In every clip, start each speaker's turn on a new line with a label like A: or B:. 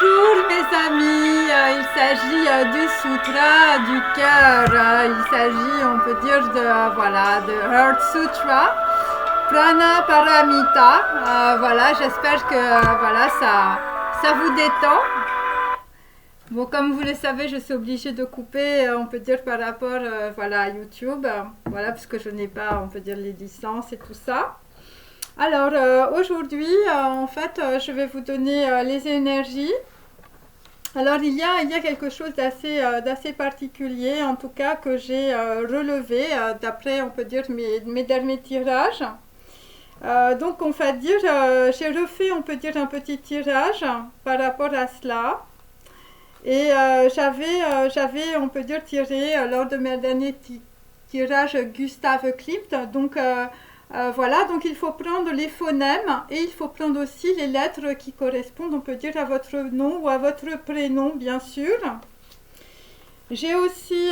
A: Bonjour mes amis, il s'agit du sutra du cœur, il s'agit on peut dire de Heart Sutra, Prana Paramita, voilà j'espère que ça vous détend. Bon comme vous le savez je suis obligée de couper on peut dire par rapport à YouTube, voilà parce que je n'ai pas on peut dire les licences et tout ça. Alors aujourd'hui en fait je vais vous donner les énergies. Alors il y a quelque chose d'assez particulier en tout cas que j'ai relevé d'après on peut dire mes derniers tirages. Donc on va dire j'ai refait on peut dire un petit tirage par rapport à cela. Et j'avais on peut dire tiré lors de mes derniers tirages Gustav Klimt. Donc voilà, donc il faut prendre les phonèmes et il faut prendre aussi les lettres qui correspondent, on peut dire, à votre nom ou à votre prénom, bien sûr. J'ai aussi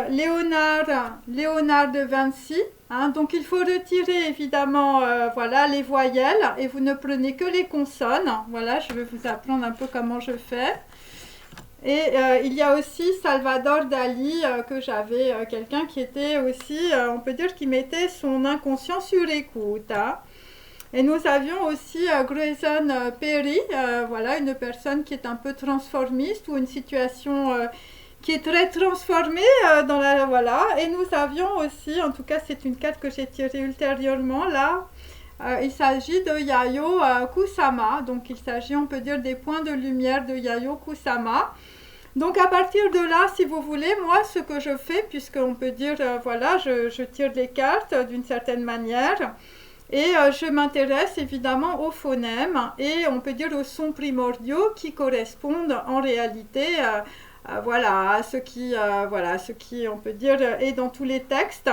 A: Léonard de Vinci. Hein, donc il faut retirer évidemment les voyelles et vous ne prenez que les consonnes. Voilà, je vais vous apprendre un peu comment je fais. Et il y a aussi Salvador Dali, que j'avais quelqu'un qui était aussi, on peut dire, qui mettait son inconscient sur écoute. Hein. Et nous avions aussi Grayson Perry, voilà, une personne qui est un peu transformiste ou une situation qui est très transformée voilà. Et nous avions aussi, en tout cas c'est une carte que j'ai tirée ultérieurement là. Il s'agit de Yayoi Kusama, donc il s'agit on peut dire des points de lumière de Yayoi Kusama. Donc à partir de là, si vous voulez, moi ce que je fais, puisqu'on peut dire, je tire les cartes d'une certaine manière, et je m'intéresse évidemment aux phonèmes, et on peut dire aux sons primordiaux qui correspondent en réalité à ce qui, on peut dire, est dans tous les textes.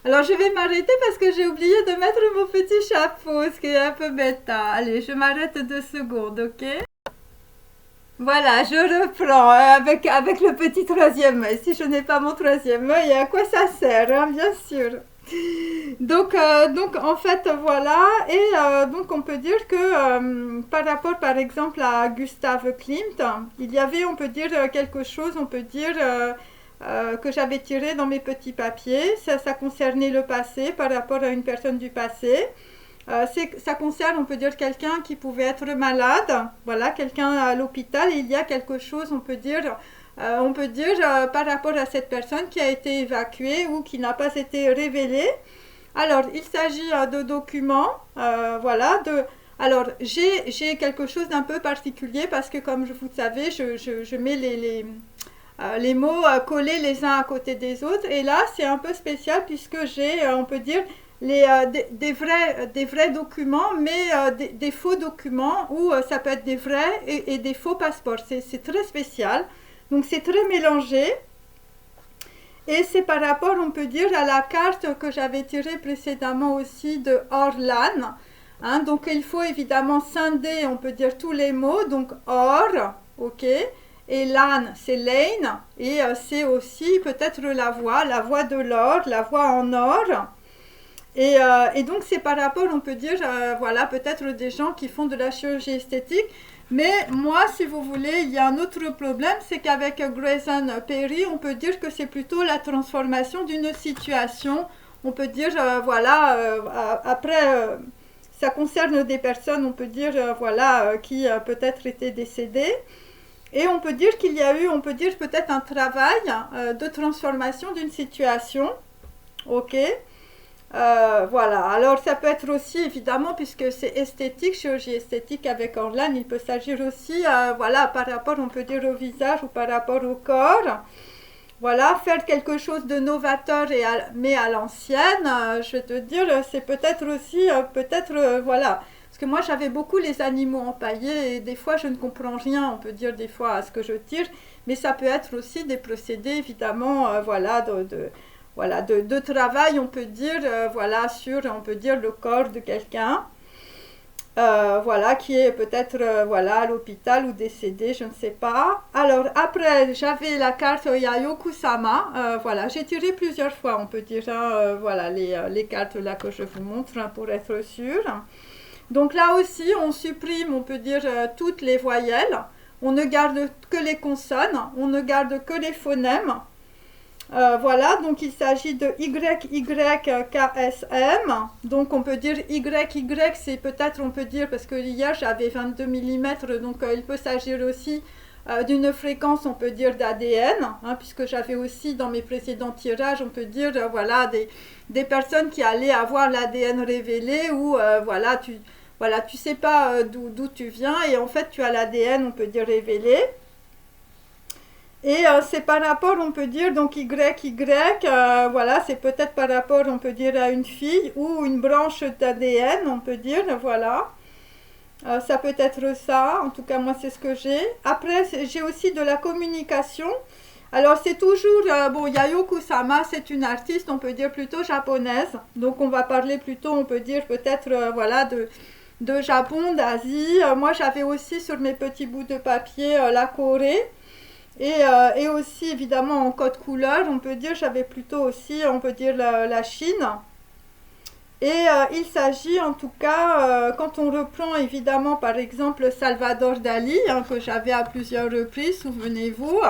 A: Alors je vais m'arrêter parce que j'ai oublié de mettre mon petit chapeau, ce qui est un peu bêta. Allez, je m'arrête 2 secondes, ok? Voilà, je reprends avec le petit troisième œil. Si je n'ai pas mon troisième œil, à quoi ça sert, hein, bien sûr. Donc en fait, voilà. Et donc on peut dire que par rapport par exemple à Gustav Klimt, il y avait, on peut dire, quelque chose, on peut dire, que j'avais tiré dans mes petits papiers. Ça concernait le passé par rapport à une personne du passé. Ça concerne, on peut dire, quelqu'un qui pouvait être malade, voilà, quelqu'un à l'hôpital, et il y a quelque chose, on peut dire, par rapport à cette personne qui a été évacuée ou qui n'a pas été révélée. Alors, il s'agit de documents, alors, j'ai quelque chose d'un peu particulier parce que, comme vous savez, je mets les mots collés les uns à côté des autres, et là, c'est un peu spécial puisque j'ai, on peut dire, des vrais documents, mais des faux documents, ou ça peut être des vrais et des faux passeports. C'est très spécial, donc c'est très mélangé. Et c'est par rapport, on peut dire, à la carte que j'avais tirée précédemment aussi de Orlan. Hein, donc il faut évidemment scinder, on peut dire, tous les mots. Donc or, ok, et lan, c'est lane, et c'est aussi peut-être la voie de l'or, la voie en or. Et donc c'est par rapport, on peut dire, peut-être des gens qui font de la chirurgie esthétique. Mais moi, si vous voulez, il y a un autre problème, c'est qu'avec Grayson Perry, on peut dire que c'est plutôt la transformation d'une situation. On peut dire, après, ça concerne des personnes, on peut dire, qui peut-être étaient décédées. Et on peut dire qu'il y a eu, on peut dire peut-être un travail de transformation d'une situation. Ok. Alors ça peut être aussi évidemment, puisque c'est esthétique, chirurgie esthétique avec Orlan, il peut s'agir aussi par rapport, on peut dire, au visage ou par rapport au corps, faire quelque chose de novateur mais à l'ancienne. Je vais te dire, c'est peut-être aussi parce que moi j'avais beaucoup les animaux empaillés et des fois je ne comprends rien, on peut dire, des fois, à ce que je tire, mais ça peut être aussi des procédés évidemment de travail, on peut dire, sur, on peut dire, le corps de quelqu'un, qui est peut-être, à l'hôpital ou décédé, je ne sais pas. Alors, après, j'avais la carte Yayoi Kusama, j'ai tiré plusieurs fois, on peut dire, les cartes là que je vous montre, hein, pour être sûr. Donc là aussi, on supprime, on peut dire, toutes les voyelles. on ne garde que les consonnes, on ne garde que les phonèmes. Voilà, donc il s'agit de YYKSM. Donc on peut dire YY, c'est peut-être, on peut dire, parce que hier j'avais 22 mm, donc il peut s'agir aussi d'une fréquence, on peut dire d'ADN, hein, puisque j'avais aussi dans mes précédents tirages, on peut dire, voilà, des personnes qui allaient avoir l'ADN révélé, ou voilà, tu sais pas d'où tu viens, et en fait tu as l'ADN, on peut dire, révélé. Et c'est par rapport, on peut dire, donc YY, voilà, c'est peut-être par rapport, on peut dire, à une fille ou une branche d'ADN, on peut dire, voilà. Ça peut être ça, en tout cas moi c'est ce que j'ai. Après j'ai aussi de la communication. Alors c'est toujours, bon, Yayoi Kusama, c'est une artiste, on peut dire plutôt japonaise. Donc on va parler plutôt, on peut dire peut-être, voilà, de Japon, d'Asie. Moi j'avais aussi sur mes petits bouts de papier la Corée. Et aussi évidemment en code couleur, on peut dire, j'avais plutôt aussi, on peut dire la Chine. Et il s'agit en tout cas, quand on reprend évidemment par exemple Salvador Dali, hein, que j'avais à plusieurs reprises, souvenez-vous.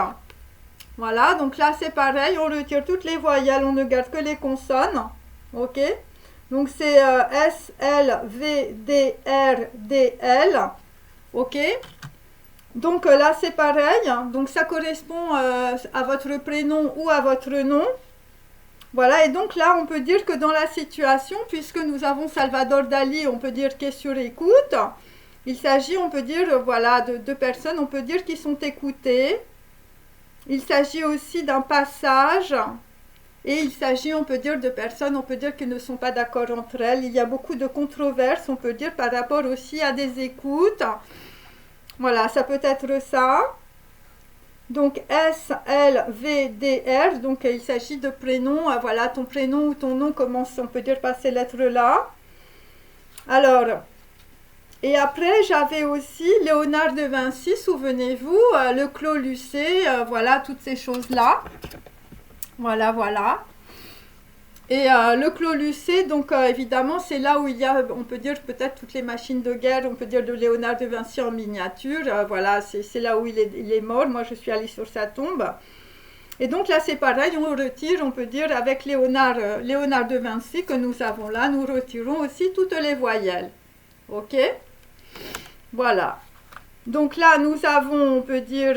A: Voilà, donc là c'est pareil, on retire toutes les voyelles, on ne garde que les consonnes. Ok, donc c'est S, L, V, D, R, D, L. Ok. Donc là c'est pareil, donc ça correspond à votre prénom ou à votre nom. Voilà, et donc là on peut dire que dans la situation, puisque nous avons Salvador Dali, on peut dire qu'est sur écoute, il s'agit, on peut dire, voilà, de deux personnes, on peut dire qui sont écoutées. Il s'agit aussi d'un passage, et il s'agit, on peut dire, de personnes, on peut dire qui ne sont pas d'accord entre elles. Il y a beaucoup de controverses, on peut dire, par rapport aussi à des écoutes. Voilà, ça peut être ça. Donc S, L, V, D, R. Donc il s'agit de prénoms. Voilà, ton prénom ou ton nom commence, on peut dire, par ces lettres-là. Alors, et après, j'avais aussi Léonard de Vinci, souvenez-vous, le Clos Lucé, voilà, toutes ces choses-là. Voilà, voilà. Et le Clos Lucé, donc évidemment, c'est là où il y a, on peut dire peut-être toutes les machines de guerre, on peut dire de Léonard de Vinci en miniature. Voilà, c'est là où il est mort. Moi, je suis allée sur sa tombe. Et donc là, c'est pareil, on retire, on peut dire, avec Léonard de Vinci que nous avons là, nous retirons aussi toutes les voyelles. Ok? Voilà. Donc là, nous avons, on peut dire,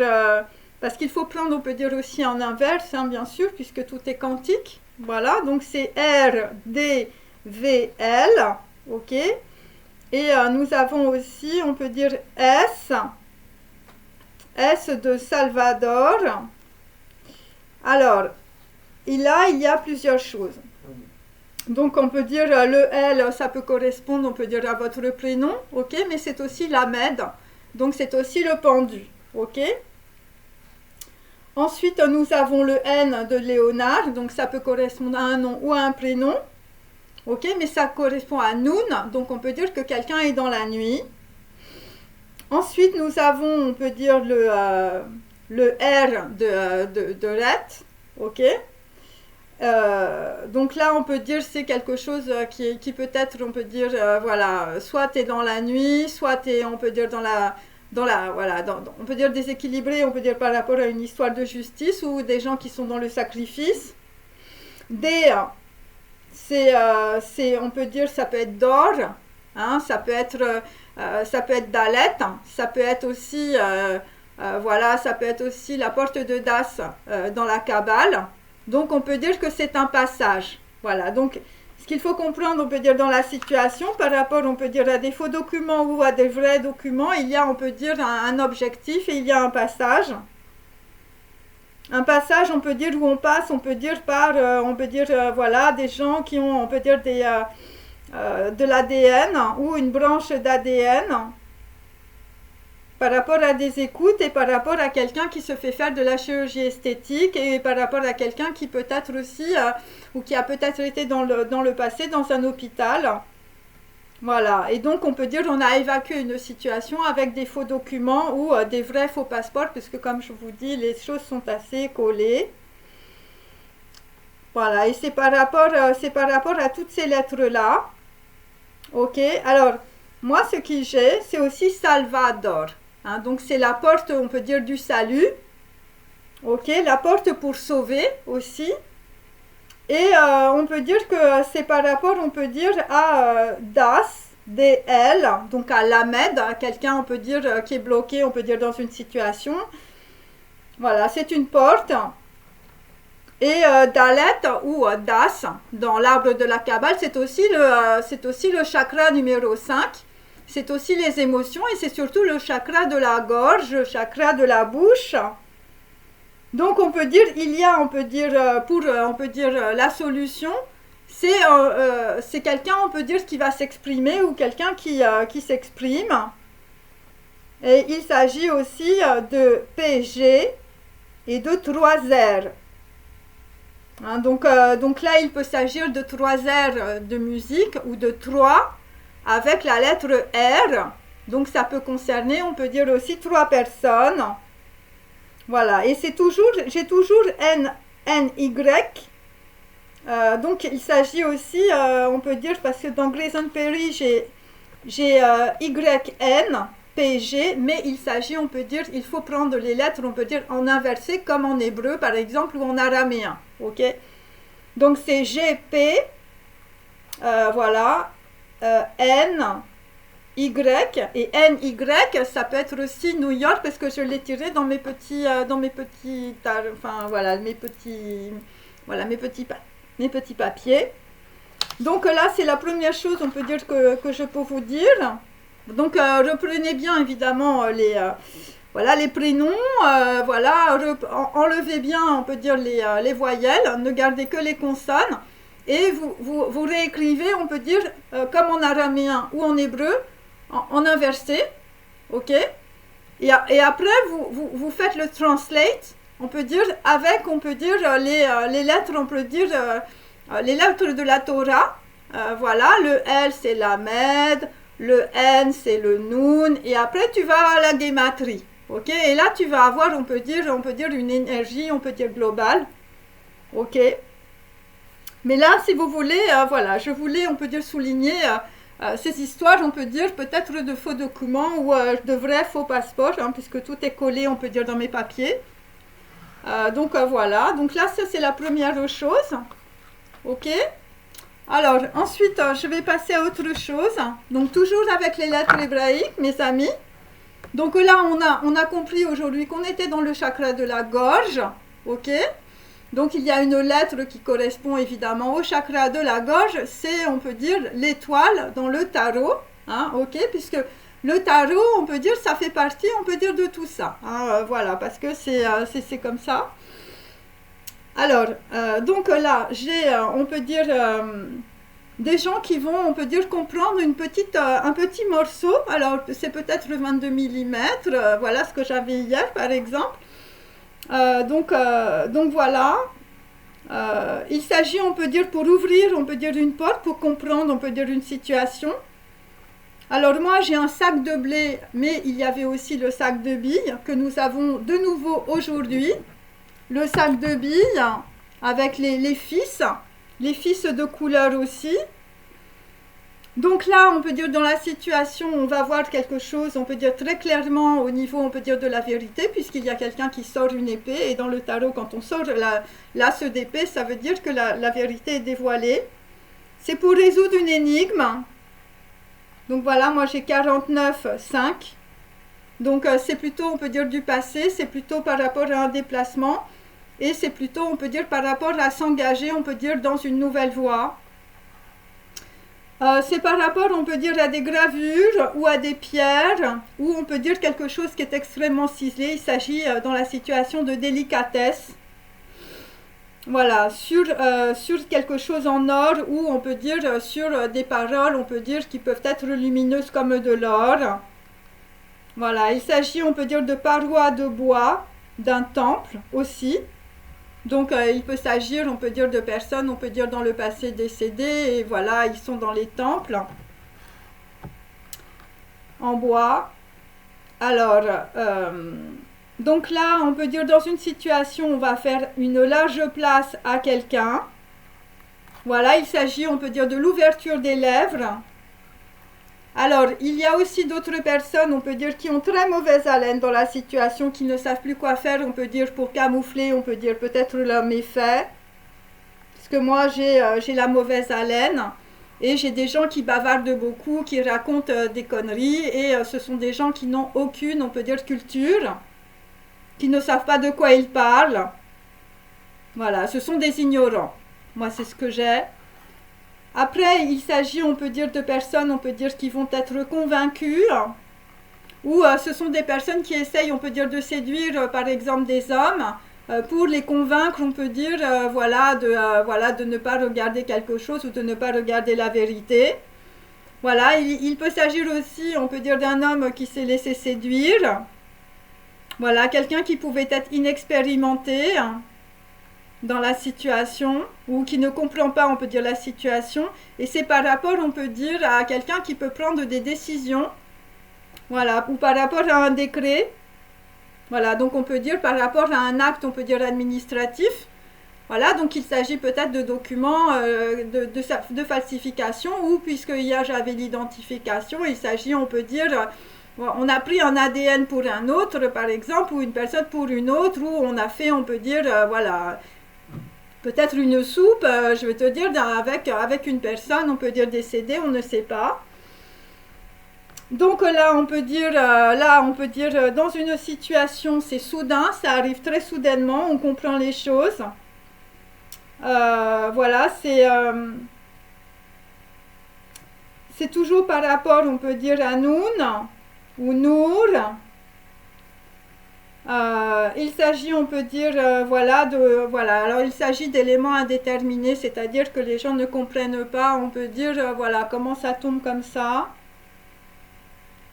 A: parce qu'il faut prendre, on peut dire aussi en inverse, hein, bien sûr, puisque tout est quantique. Voilà, donc c'est R, D, V, L, ok. Et nous avons aussi, on peut dire S, S de Salvador. Alors, il y a plusieurs choses. Donc on peut dire le L, ça peut correspondre, on peut dire à votre prénom, ok. Mais c'est aussi l'Ahmed, donc c'est aussi le pendu, ok. Ensuite, nous avons le N de Léonard, donc ça peut correspondre à un nom ou à un prénom. Ok, mais ça correspond à Noun, donc on peut dire que quelqu'un est dans la nuit. Ensuite, nous avons, on peut dire, le R de Ret, ok. Donc là, on peut dire c'est quelque chose qui peut être, on peut dire, voilà, soit tu es dans la nuit, soit tu es, on peut dire, voilà, on peut dire déséquilibré, on peut dire par rapport à une histoire de justice ou des gens qui sont dans le sacrifice. D, on peut dire, ça peut être d'or, hein, ça peut être Dalet, ça peut être aussi, voilà, ça peut être aussi la porte de Das dans la Kabbale. Donc on peut dire que c'est un passage. Voilà, donc ce qu'il faut comprendre, on peut dire, dans la situation, par rapport, on peut dire, à des faux documents ou à des vrais documents, il y a, on peut dire, un objectif et il y a un passage. Un passage, on peut dire, où on passe, on peut dire, par, on peut dire, voilà, des gens qui ont, on peut dire, de l'ADN ou une branche d'ADN par rapport à des écoutes et par rapport à quelqu'un qui se fait faire de la chirurgie esthétique et par rapport à quelqu'un qui peut être aussi, ou qui a peut-être été dans le passé dans un hôpital. Voilà, et donc on peut dire on a évacué une situation avec des faux documents ou des vrais faux passeports, puisque comme je vous dis, les choses sont assez collées. Voilà, et c'est par rapport à toutes ces lettres-là. Ok, alors, moi ce que j'ai, c'est aussi Salvador. Hein, donc c'est la porte, on peut dire, du salut. Ok, la porte pour sauver aussi. Et on peut dire que c'est par rapport, on peut dire, à Das, DL, donc à l'Ahmed, à quelqu'un, on peut dire, qui est bloqué, on peut dire, dans une situation. Voilà, c'est une porte. Et Dalet ou Das, dans l'arbre de la Kabbale, c'est aussi le chakra numéro 5. C'est aussi les émotions et c'est surtout le chakra de la gorge, le chakra de la bouche. Donc on peut dire, on peut dire, la solution, c'est quelqu'un, on peut dire, qui va s'exprimer ou quelqu'un qui s'exprime. Et il s'agit aussi de PG et de 3 R. Hein, donc là, il peut s'agir de 3 R de musique ou de 3 avec la lettre R. Donc ça peut concerner, on peut dire aussi 3 personnes. Voilà, et j'ai toujours NY. Donc il s'agit aussi, on peut dire, parce que dans Grayson Perry, j'ai YN, PG, mais il s'agit, on peut dire, il faut prendre les lettres, on peut dire, en inversé, comme en hébreu, par exemple, ou en araméen. Ok? Donc c'est GP, voilà, N, Y, et NY, ça peut être aussi New York, parce que je l'ai tiré dans mes petits, enfin voilà, mes petits papiers. Donc là, c'est la première chose, on peut dire, que je peux vous dire. Donc reprenez bien, évidemment, les prénoms, voilà, enlevez bien, on peut dire, les voyelles, ne gardez que les consonnes, et vous réécrivez, on peut dire, comme en araméen ou en hébreu, en inversé, ok? Et après, vous faites le translate, on peut dire, avec, on peut dire, les lettres, on peut dire, les lettres de la Torah, voilà, le L c'est l'Ahmed, le N c'est le Nun, et après tu vas à la Gematrie, ok? Et là tu vas avoir, on peut dire une énergie, on peut dire globale, ok? Mais là, si vous voulez, voilà, je voulais, on peut dire, souligner ces histoires, on peut dire, peut-être de faux documents ou de vrais faux passeports, hein, puisque tout est collé, on peut dire, dans mes papiers. Donc voilà, donc là, ça c'est la première chose, ok? Alors, ensuite, je vais passer à autre chose. Donc, toujours avec les lettres hébraïques, mes amis. Donc là, on a compris aujourd'hui qu'on était dans le chakra de la gorge, ok? Donc, il y a une lettre qui correspond évidemment au chakra de la gorge. C'est, on peut dire, l'étoile dans le tarot, hein, ok? Puisque le tarot, on peut dire, ça fait partie, on peut dire, de tout ça. Hein, voilà, parce que c'est comme ça. Alors, donc là, j'ai, on peut dire, des gens qui vont, on peut dire, comprendre un petit morceau. Alors, c'est peut-être le 22 mm, voilà ce que j'avais hier, par exemple. Donc voilà. Il s'agit, on peut dire, pour ouvrir, on peut dire, une porte, pour comprendre, on peut dire, une situation. Alors moi, j'ai un sac de blé, mais il y avait aussi le sac de billes que nous avons de nouveau aujourd'hui. Le sac de billes avec les fils de couleur aussi. Donc là, on peut dire, dans la situation, on va voir quelque chose, on peut dire très clairement au niveau, on peut dire, de la vérité, puisqu'il y a quelqu'un qui sort une épée, et dans le tarot, quand on sort l'as d'épée, ça veut dire que la vérité est dévoilée. C'est pour résoudre une énigme. Donc voilà, moi j'ai 49,5. Donc c'est plutôt, on peut dire, du passé, c'est plutôt par rapport à un déplacement. Et c'est plutôt, on peut dire, par rapport à s'engager, on peut dire, dans une nouvelle voie. C'est par rapport, on peut dire, à des gravures ou à des pierres, ou on peut dire quelque chose qui est extrêmement ciselé. Il s'agit dans la situation de délicatesse. Voilà, sur quelque chose en or, ou on peut dire sur des paroles, on peut dire, qui peuvent être lumineuses comme de l'or. Voilà, il s'agit, on peut dire, de parois de bois, d'un temple aussi. Donc, il peut s'agir, on peut dire, de personnes, on peut dire, dans le passé décédées, et voilà, ils sont dans les temples, en bois. Alors, donc là, on peut dire, dans une situation, on va faire une large place à quelqu'un. Voilà, il s'agit, on peut dire, de l'ouverture des lèvres. Alors, il y a aussi d'autres personnes, on peut dire, qui ont très mauvaise haleine dans la situation, qui ne savent plus quoi faire, on peut dire, pour camoufler, on peut dire, peut-être leur méfait. Parce que moi, j'ai la mauvaise haleine. Et j'ai des gens qui bavardent beaucoup, qui racontent des conneries. Et ce sont des gens qui n'ont aucune, on peut dire, culture, qui ne savent pas de quoi ils parlent. Voilà, ce sont des ignorants. Moi, c'est ce que j'ai. Après, il s'agit, on peut dire, de personnes, on peut dire, qui vont être convaincues, ou ce sont des personnes qui essayent, on peut dire, de séduire, par exemple, des hommes, pour les convaincre, on peut dire, voilà, de ne pas regarder quelque chose ou de ne pas regarder la vérité. Voilà, il peut s'agir aussi, on peut dire, d'un homme qui s'est laissé séduire. Voilà, quelqu'un qui pouvait être inexpérimenté dans la situation ou qui ne comprend pas, on peut dire, la situation. Et c'est par rapport, on peut dire, à quelqu'un qui peut prendre des décisions. Voilà, ou par rapport à un décret. Voilà, donc on peut dire par rapport à un acte, on peut dire administratif. Voilà, donc il s'agit peut-être de documents de falsification ou j'avais l'identification, il s'agit, on peut dire, on a pris un ADN pour un autre, par exemple, ou une personne pour une autre, ou on a fait, on peut dire, voilà, peut-être une soupe, je vais te dire, avec une personne, on peut dire décédée, on ne sait pas. Donc là, on peut dire, dans une situation, c'est soudain, ça arrive très soudainement, on comprend les choses. Voilà, c'est toujours par rapport, on peut dire, à Noun ou Nour. Il s'agit, on peut dire, voilà, alors il s'agit d'éléments indéterminés, c'est-à-dire que les gens ne comprennent pas, on peut dire, voilà, comment ça tombe comme ça.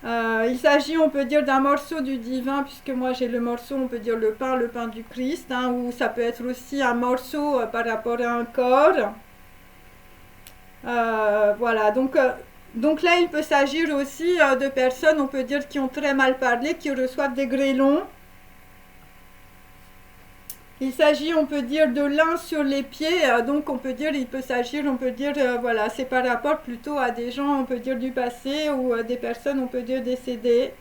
A: Il s'agit, on peut dire, d'un morceau du divin, puisque moi j'ai le morceau, on peut dire le pain du Christ, hein, ou ça peut être aussi un morceau par rapport à un corps. Voilà, donc là il peut s'agir aussi de personnes, on peut dire, qui ont très mal parlé, qui reçoivent des grêlons. Il s'agit, on peut dire, de l'un sur les pieds, donc on peut dire, il peut s'agir, on peut dire, voilà, c'est par rapport plutôt à des gens, on peut dire, du passé ou des personnes, on peut dire, décédées.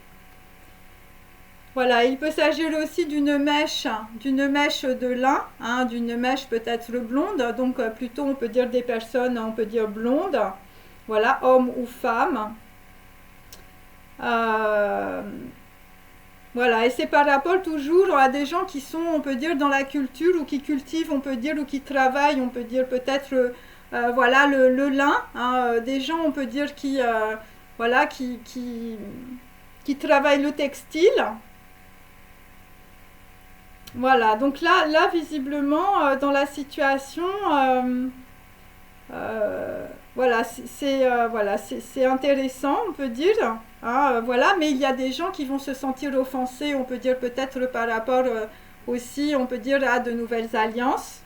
A: Voilà, il peut s'agir aussi d'une mèche de lin, hein, d'une mèche peut-être blonde, donc plutôt on peut dire des personnes, on peut dire blondes, voilà, hommes ou femmes. Voilà, et c'est par rapport toujours à des gens qui sont, on peut dire, dans la culture ou qui cultivent, on peut dire, ou qui travaillent, on peut dire peut-être, voilà, le lin, hein, des gens, on peut dire, voilà, qui travaillent le textile. Voilà, donc là visiblement, dans la situation, voilà, c'est intéressant, on peut dire. Hein, voilà, mais il y a des gens qui vont se sentir offensés, on peut dire peut-être par rapport aussi, on peut dire, à de nouvelles alliances.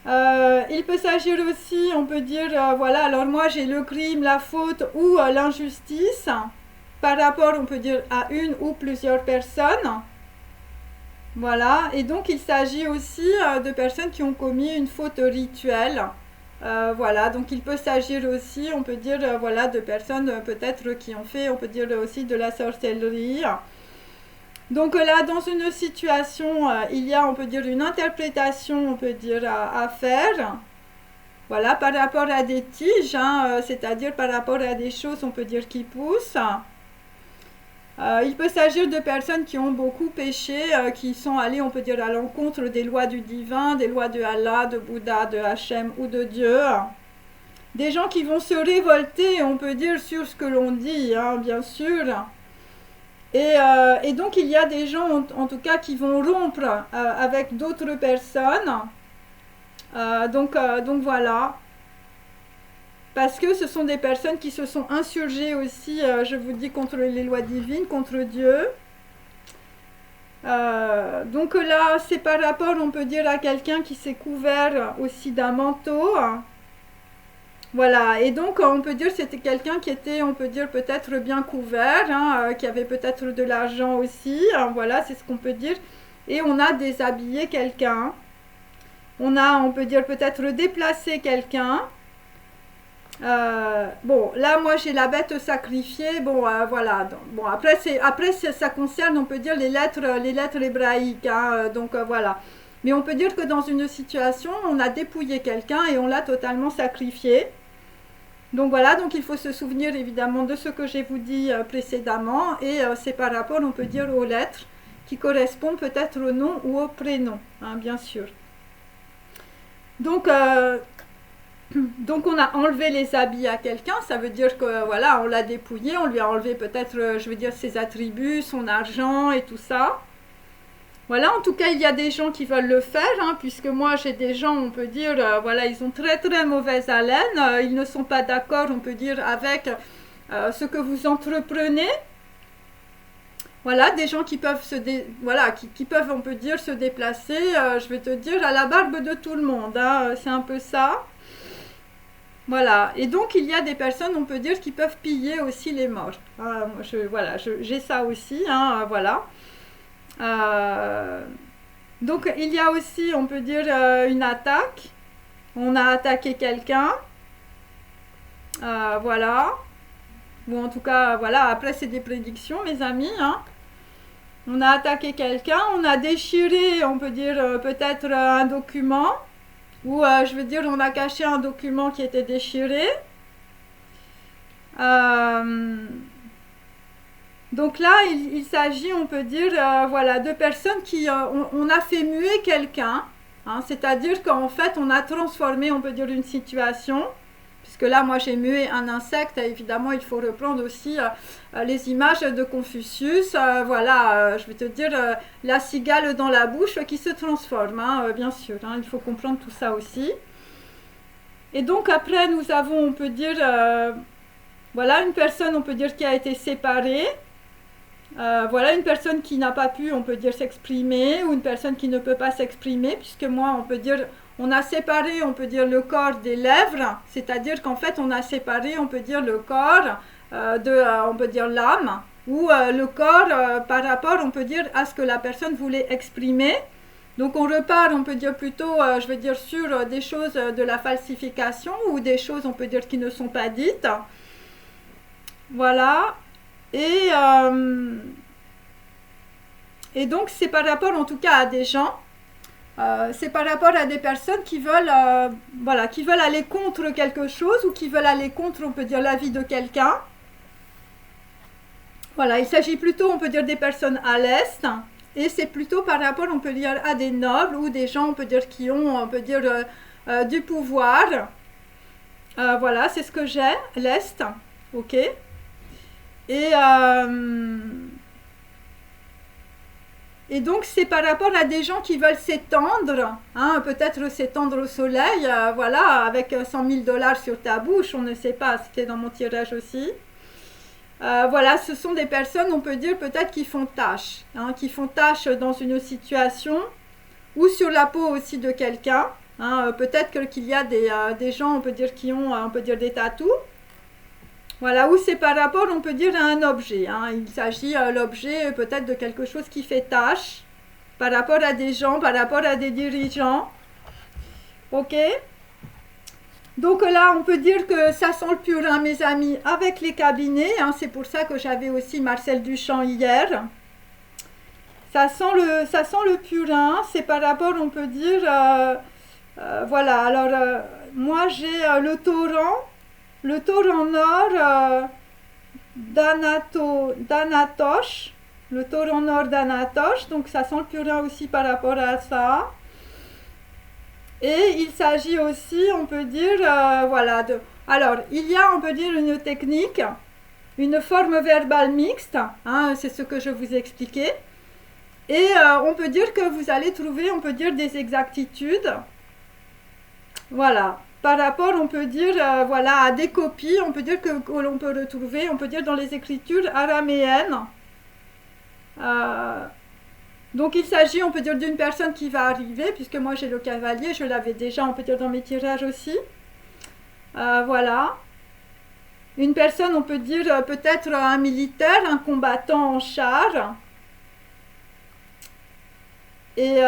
A: Il peut s'agir aussi, on peut dire, voilà, alors moi j'ai le crime, la faute ou l'injustice par rapport, on peut dire, à une ou plusieurs personnes. Voilà, et donc il s'agit aussi de personnes qui ont commis une faute rituelle. Voilà, donc il peut s'agir aussi, on peut dire, voilà, de personnes peut-être qui ont fait, on peut dire aussi de la sorcellerie. Donc là, dans une situation, il y a, on peut dire, une interprétation, on peut dire, à faire. Voilà, par rapport à des tiges, hein, c'est-à-dire par rapport à des choses, on peut dire, qui poussent. Il peut s'agir de personnes qui ont beaucoup péché, qui sont allées, on peut dire, à l'encontre des lois du divin, des lois de Allah, de Bouddha, de Hachem ou de Dieu. Des gens qui vont se révolter, on peut dire, sur ce que l'on dit, hein, bien sûr. Et donc il y a des gens, en tout cas, qui vont rompre avec d'autres personnes. Donc voilà. Parce que ce sont des personnes qui se sont insurgées aussi, je vous dis, contre les lois divines, contre Dieu. Donc là, c'est par rapport, on peut dire, à quelqu'un qui s'est couvert aussi d'un manteau. Voilà, et donc on peut dire c'était quelqu'un qui était, on peut dire, peut-être bien couvert, hein, qui avait peut-être de l'argent aussi. Hein, voilà, c'est ce qu'on peut dire. Et on a déshabillé quelqu'un. On peut dire, peut-être déplacé quelqu'un. Bon, là, moi, j'ai la bête sacrifiée. Bon, voilà. Donc, bon, après, ça concerne, on peut dire, les lettres hébraïques. Hein, donc, voilà. Mais on peut dire que dans une situation, on a dépouillé quelqu'un et on l'a totalement sacrifié. Donc, voilà. Donc, il faut se souvenir, évidemment, de ce que j'ai vous dit précédemment. Et c'est par rapport, on peut dire, aux lettres qui correspondent peut-être au nom ou au prénom, hein, bien sûr. Donc, donc on a enlevé les habits à quelqu'un, ça veut dire que voilà, on l'a dépouillé, on lui a enlevé peut-être, je veux dire, ses attributs, son argent et tout ça. Voilà, en tout cas, il y a des gens qui veulent le faire, hein, puisque moi j'ai des gens, on peut dire, voilà, ils ont très très mauvaise haleine, ils ne sont pas d'accord, on peut dire, avec ce que vous entreprenez. Voilà, des gens qui peuvent voilà, qui peuvent, on peut dire, se déplacer, je vais te dire, à la barbe de tout le monde, hein, c'est un peu ça. Voilà, et donc il y a des personnes, on peut dire, qui peuvent piller aussi les morts. Voilà, j'ai ça aussi, hein, voilà. Euh, donc il y a aussi, on peut dire, une attaque. On a attaqué quelqu'un, voilà. Ou en tout cas, voilà, après c'est des prédictions, mes amis, hein. On a attaqué quelqu'un, on a déchiré, on peut dire, peut-être un document. Ou je veux dire, on a caché un document qui était déchiré. Donc là, il s'agit, on peut dire, voilà, de personnes qui... on a fait muer quelqu'un, hein, c'est-à-dire qu'en fait, on a transformé, on peut dire, une situation, puisque là, moi, j'ai mué un insecte, évidemment, il faut reprendre aussi les images de Confucius, voilà, je vais te dire, la cigale dans la bouche qui se transforme, hein, bien sûr, hein, il faut comprendre tout ça aussi. Et donc, après, nous avons, on peut dire, voilà, une personne, on peut dire, qui a été séparée. Voilà, une personne qui n'a pas pu, on peut dire, s'exprimer, ou une personne qui ne peut pas s'exprimer, puisque moi, on peut dire, on a séparé, on peut dire, le corps des lèvres, c'est-à-dire qu'en fait, on a séparé, on peut dire, le corps on peut dire, l'âme, ou le corps par rapport, on peut dire, à ce que la personne voulait exprimer. Donc, on repart, on peut dire, plutôt, je veux dire, sur des choses de la falsification, ou des choses, on peut dire, qui ne sont pas dites. Voilà. Et donc, c'est par rapport, en tout cas, à des gens, c'est par rapport à des personnes qui veulent, voilà, qui veulent aller contre quelque chose ou qui veulent aller contre, on peut dire, la vie de quelqu'un. Voilà, il s'agit plutôt, on peut dire, des personnes à l'Est. Et c'est plutôt par rapport, on peut dire, à des nobles ou des gens, on peut dire, qui ont, on peut dire, du pouvoir. Voilà, c'est ce que j'ai, l'Est. Ok. Et donc, c'est par rapport à des gens qui veulent s'étendre, hein, peut-être s'étendre au soleil, voilà, avec 100 000 $ sur ta bouche, on ne sait pas, c'était dans mon tirage aussi. Voilà, ce sont des personnes, on peut dire, peut-être qui font tâche, hein, qui font tâche dans une situation ou sur la peau aussi de quelqu'un. Hein, peut-être qu'il y a des gens, on peut dire, qui ont, on peut dire, des tatous. Voilà, ou c'est par rapport, on peut dire, à un objet. Hein. Il s'agit l'objet peut-être de quelque chose qui fait tâche par rapport à des gens, par rapport à des dirigeants. Ok. Donc là, on peut dire que ça sent le purin, mes amis, avec les cabinets. Hein. C'est pour ça que j'avais aussi Marcel Duchamp hier. Ça sent le purin. C'est par rapport, on peut dire... voilà, alors moi j'ai le torrent. Le torrent nord d'Anatoche, le torrent nord d'Anatoche, donc ça sent le purin aussi par rapport à ça. Et il s'agit aussi, on peut dire, voilà, alors il y a, on peut dire, une technique, une forme verbale mixte, hein, c'est ce que je vous ai expliqué. Et on peut dire que vous allez trouver, on peut dire, des exactitudes. Voilà. Par rapport, on peut dire, voilà, à des copies, on peut dire que l'on peut retrouver, on peut dire dans les écritures araméennes. Donc il s'agit, on peut dire, d'une personne qui va arriver, puisque moi j'ai le cavalier, je l'avais déjà, on peut dire, dans mes tirages aussi. Voilà. Une personne, on peut dire, peut-être un militaire, un combattant en char. Et...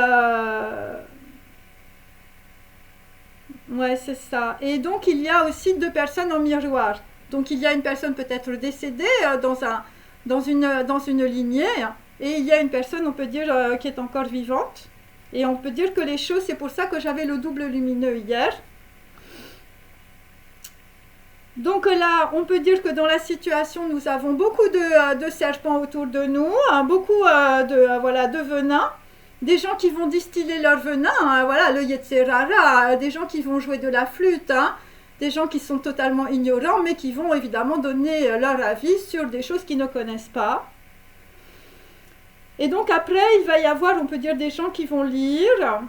A: Ouais, c'est ça. Et donc, il y a aussi deux personnes en miroir. Donc, il y a une personne peut-être décédée dans une lignée, et il y a une personne, on peut dire, qui est encore vivante. Et on peut dire que les choses, c'est pour ça que j'avais le double lumineux hier. Donc là, on peut dire que dans la situation, nous avons beaucoup de serpents autour de nous, hein, beaucoup voilà, de venin. Des gens qui vont distiller leur venin, hein, voilà, le Yetzirara, des gens qui vont jouer de la flûte, hein, des gens qui sont totalement ignorants, mais qui vont évidemment donner leur avis sur des choses qu'ils ne connaissent pas. Et donc après, il va y avoir, on peut dire, des gens qui vont lire.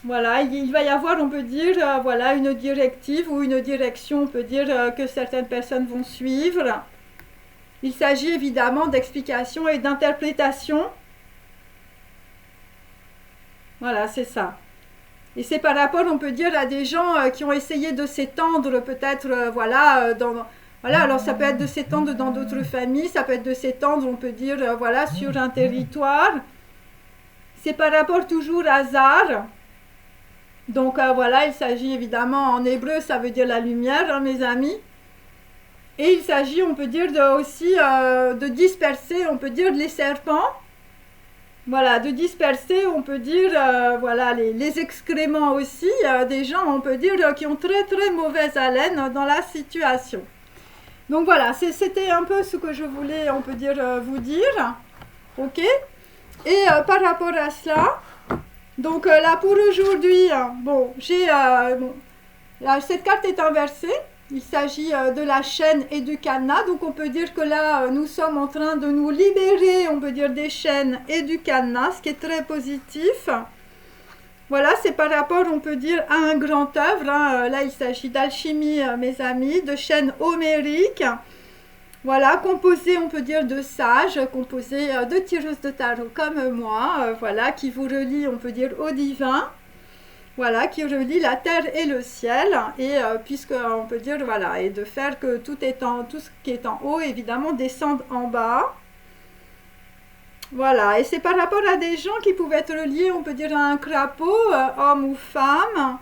A: Voilà, il va y avoir, on peut dire, voilà, une directive ou une direction, on peut dire, que certaines personnes vont suivre. Il s'agit évidemment d'explications et d'interprétations. Voilà, c'est ça. Et c'est par rapport, on peut dire, à des gens qui ont essayé de s'étendre, peut-être, voilà, voilà, alors ça peut être de s'étendre dans d'autres familles, ça peut être de s'étendre, on peut dire, voilà, sur un territoire. C'est par rapport toujours à Zar. Donc voilà, il s'agit évidemment, en hébreu, ça veut dire la lumière, hein, mes amis. Et il s'agit, on peut dire, aussi de disperser, on peut dire, les serpents. Voilà, de disperser, on peut dire, voilà, les excréments aussi, des gens, on peut dire, qui ont très très mauvaise haleine dans la situation. Donc voilà, c'était un peu ce que je voulais, on peut dire, vous dire. Ok. Et par rapport à cela, donc là pour aujourd'hui, bon, là, cette carte est inversée. Il s'agit de la chaîne et du cadenas. Donc on peut dire que là, nous sommes en train de nous libérer, on peut dire, des chaînes et du cadenas, ce qui est très positif. Voilà, c'est par rapport, on peut dire, à un grand œuvre. Hein. Là, il s'agit d'alchimie, mes amis, de chaînes homériques. Voilà, composé, on peut dire, de sages, composé de tireuses de tarot comme moi, voilà, qui vous relie, on peut dire, au divin. Voilà, qui relie la terre et le ciel, et puisque on peut dire, voilà, et de faire que tout ce qui est en haut, évidemment, descende en bas. Voilà, et c'est par rapport à des gens qui pouvaient être liés, on peut dire, à un crapaud, homme ou femme.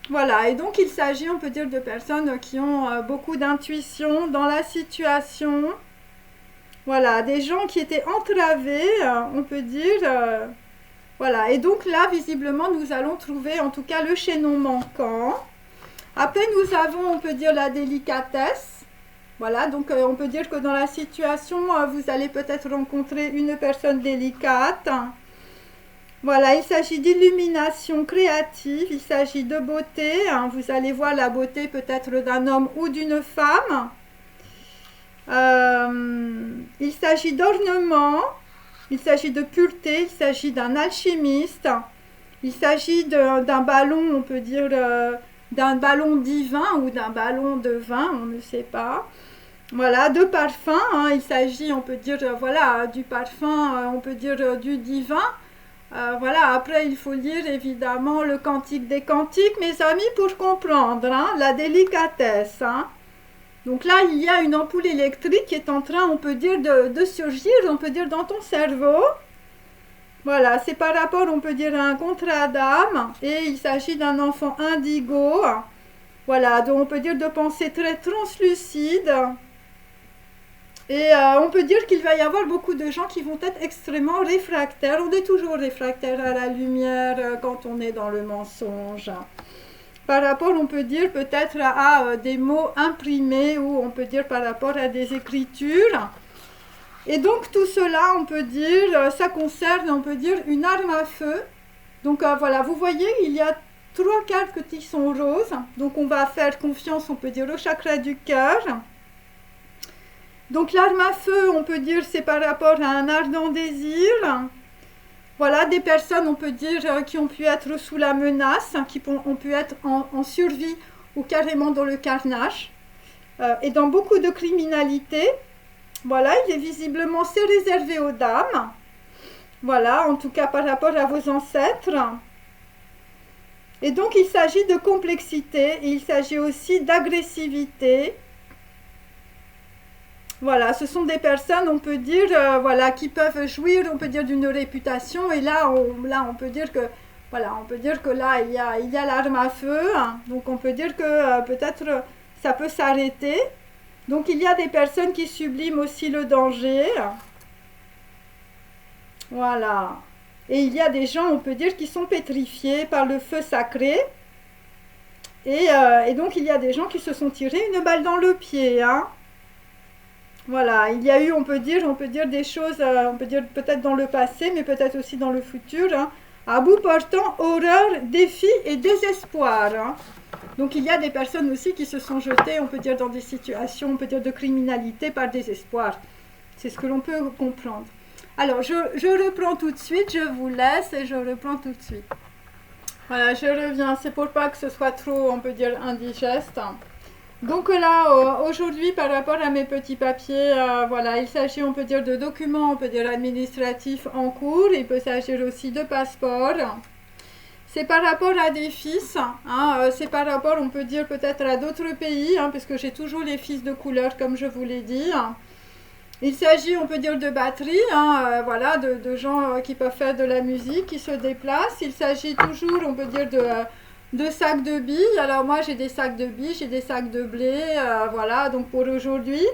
A: Voilà, et donc il s'agit, on peut dire, de personnes qui ont beaucoup d'intuition dans la situation. Voilà, des gens qui étaient entravés, on peut dire. Voilà, et donc là, visiblement, nous allons trouver en tout cas le chaînon manquant. Après, nous avons, on peut dire, la délicatesse. Voilà, donc on peut dire que dans la situation, vous allez peut-être rencontrer une personne délicate. Voilà, il s'agit d'illumination créative, il s'agit de beauté. Hein, vous allez voir la beauté peut-être d'un homme ou d'une femme. Il s'agit d'ornement. Il s'agit de pureté, il s'agit d'un alchimiste, il s'agit d'un ballon, on peut dire, d'un ballon divin ou d'un ballon de vin, on ne sait pas. Voilà, de parfum, hein, il s'agit, on peut dire, voilà, du parfum, on peut dire du divin. Voilà, après il faut lire évidemment le cantique des cantiques, mes amis, pour comprendre, hein, la délicatesse, hein. Donc là, il y a une ampoule électrique qui est en train, on peut dire, de surgir, on peut dire, dans ton cerveau. Voilà, c'est par rapport, on peut dire, à un contrat d'âme. Et il s'agit d'un enfant indigo. Voilà, donc on peut dire de pensée très translucide. Et on peut dire qu'il va y avoir beaucoup de gens qui vont être extrêmement réfractaires. On est toujours réfractaire à la lumière quand on est dans le mensonge. Par rapport, on peut dire peut-être à des mots imprimés ou on peut dire par rapport à des écritures. Et donc tout cela, on peut dire, ça concerne, on peut dire, une arme à feu. Donc voilà, vous voyez, il y a 3 cartes qui sont roses. Donc on va faire confiance, on peut dire, au chakra du cœur. Donc l'arme à feu, on peut dire, c'est par rapport à un ardent désir. Voilà, des personnes, on peut dire, qui ont pu être sous la menace, qui ont pu être en survie ou carrément dans le carnage. Et dans beaucoup de criminalité, voilà, il est visiblement, c'est réservé aux dames. Voilà, en tout cas par rapport à vos ancêtres. Et donc il s'agit de complexité, et il s'agit aussi d'agressivité. Voilà, ce sont des personnes, on peut dire, voilà, qui peuvent jouir, on peut dire, d'une réputation. Et là, on peut dire que, voilà, on peut dire que là, il y a l'arme à feu, hein. Donc on peut dire que peut-être ça peut s'arrêter. Donc il y a des personnes qui subliment aussi le danger. Voilà. Et il y a des gens, on peut dire, qui sont pétrifiés par le feu sacré. Et donc il y a des gens qui se sont tirés une balle dans le pied, hein. Voilà, il y a eu, on peut dire des choses, on peut dire peut-être dans le passé, mais peut-être aussi dans le futur, hein, à bout portant horreur, défi et désespoir, hein. Donc il y a des personnes aussi qui se sont jetées, on peut dire, dans des situations, on peut dire, de criminalité par désespoir. C'est ce que l'on peut comprendre. Alors, je reprends tout de suite, je vous laisse et je reprends tout de suite. Voilà, je reviens, c'est pour pas que ce soit trop, on peut dire, indigeste. Donc là, aujourd'hui, par rapport à mes petits papiers, voilà, il s'agit, on peut dire, de documents, on peut dire, administratifs en cours. Il peut s'agir aussi de passeports. C'est par rapport à des fils, hein, c'est par rapport, on peut dire, peut-être à d'autres pays, hein, parce que j'ai toujours les fils de couleur, comme je vous l'ai dit. Il s'agit, on peut dire, de batteries, hein, voilà, de gens qui peuvent faire de la musique, qui se déplacent. Il s'agit toujours, on peut dire, de sacs de billes. Alors moi, j'ai des sacs de billes, j'ai des sacs de blé, voilà, donc pour aujourd'hui.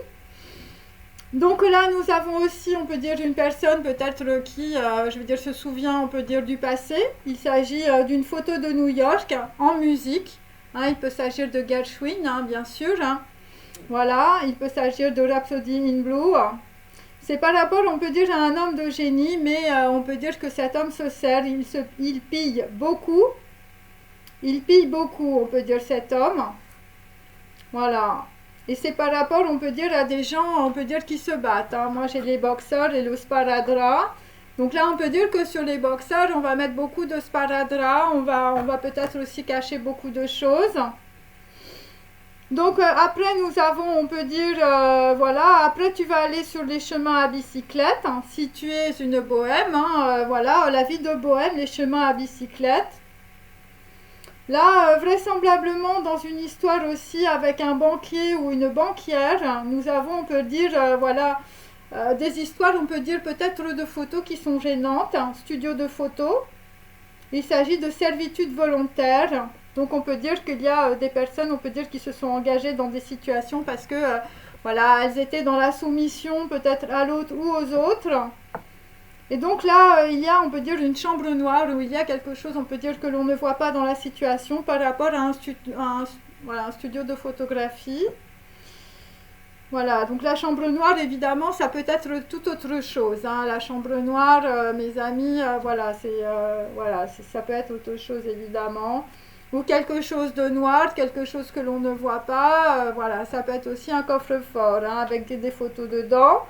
A: Donc là, nous avons aussi, on peut dire, une personne peut-être qui, je veux dire, se souvient, on peut dire, du passé. Il s'agit d'une photo de New York en musique. Hein, il peut s'agir de Gershwin, hein, bien sûr, hein. Voilà, il peut s'agir de Rhapsody in Blue. C'est par rapport, on peut dire, à un homme de génie, mais on peut dire que cet homme se sert, il pille beaucoup. Il pille beaucoup, on peut dire, cet homme. Voilà. Et c'est par rapport, on peut dire, à des gens, on peut dire, qui se battent, hein. Moi, j'ai les boxeurs et le sparadrap. Donc là, on peut dire que sur les boxeurs, on va mettre beaucoup de sparadrap. On va peut-être aussi cacher beaucoup de choses. Donc après nous avons, on peut dire, voilà, après tu vas aller sur les chemins à bicyclette, hein, si tu es une bohème, hein, voilà, la vie de bohème, les chemins à bicyclette. Là, vraisemblablement dans une histoire aussi avec un banquier ou une banquière, nous avons, on peut dire, voilà, des histoires, on peut dire peut-être de photos qui sont gênantes, hein, studio de photos. Il s'agit de servitude volontaire. Donc on peut dire qu'il y a des personnes, on peut dire, qui se sont engagées dans des situations parce que, voilà, elles étaient dans la soumission peut-être à l'autre ou aux autres. Et donc là, il y a, on peut dire, une chambre noire où il y a quelque chose, on peut dire, que l'on ne voit pas dans la situation par rapport à un studio de photographie. Voilà, donc la chambre noire, évidemment, ça peut être tout autre chose, hein. La chambre noire, mes amis, voilà, ça peut être autre chose, évidemment. Ou quelque chose de noir, quelque chose que l'on ne voit pas, voilà, ça peut être aussi un coffre-fort, hein, avec des photos dedans.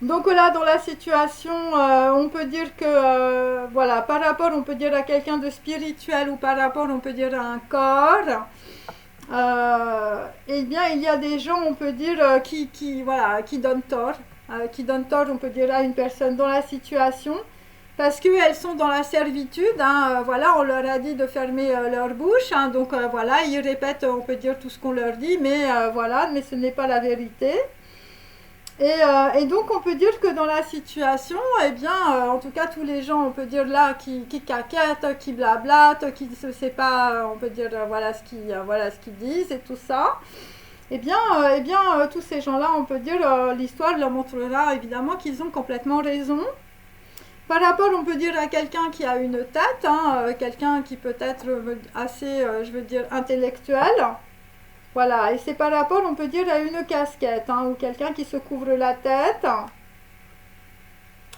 A: Donc là, dans la situation, on peut dire que, voilà, par rapport, on peut dire, à quelqu'un de spirituel ou par rapport, on peut dire, à un corps, eh bien, il y a des gens, on peut dire, voilà, qui donnent tort, on peut dire, à une personne dans la situation. Parce qu'elles sont dans la servitude, hein, voilà, on leur a dit de fermer leur bouche, hein, donc voilà, ils répètent, on peut dire, tout ce qu'on leur dit, mais voilà, mais ce n'est pas la vérité. Et donc on peut dire que dans la situation, eh bien, en tout cas tous les gens, on peut dire là, qui caquettent, qui blablatent, qui ne sait pas, on peut dire, voilà ce qu'ils disent et tout ça. Eh bien, tous ces gens-là, on peut dire, l'histoire leur montrera évidemment qu'ils ont complètement raison. Par rapport, on peut dire, à quelqu'un qui a une tête, hein, quelqu'un qui peut être assez, je veux dire, intellectuel. Voilà, et c'est par rapport, on peut dire, à une casquette, hein, ou quelqu'un qui se couvre la tête.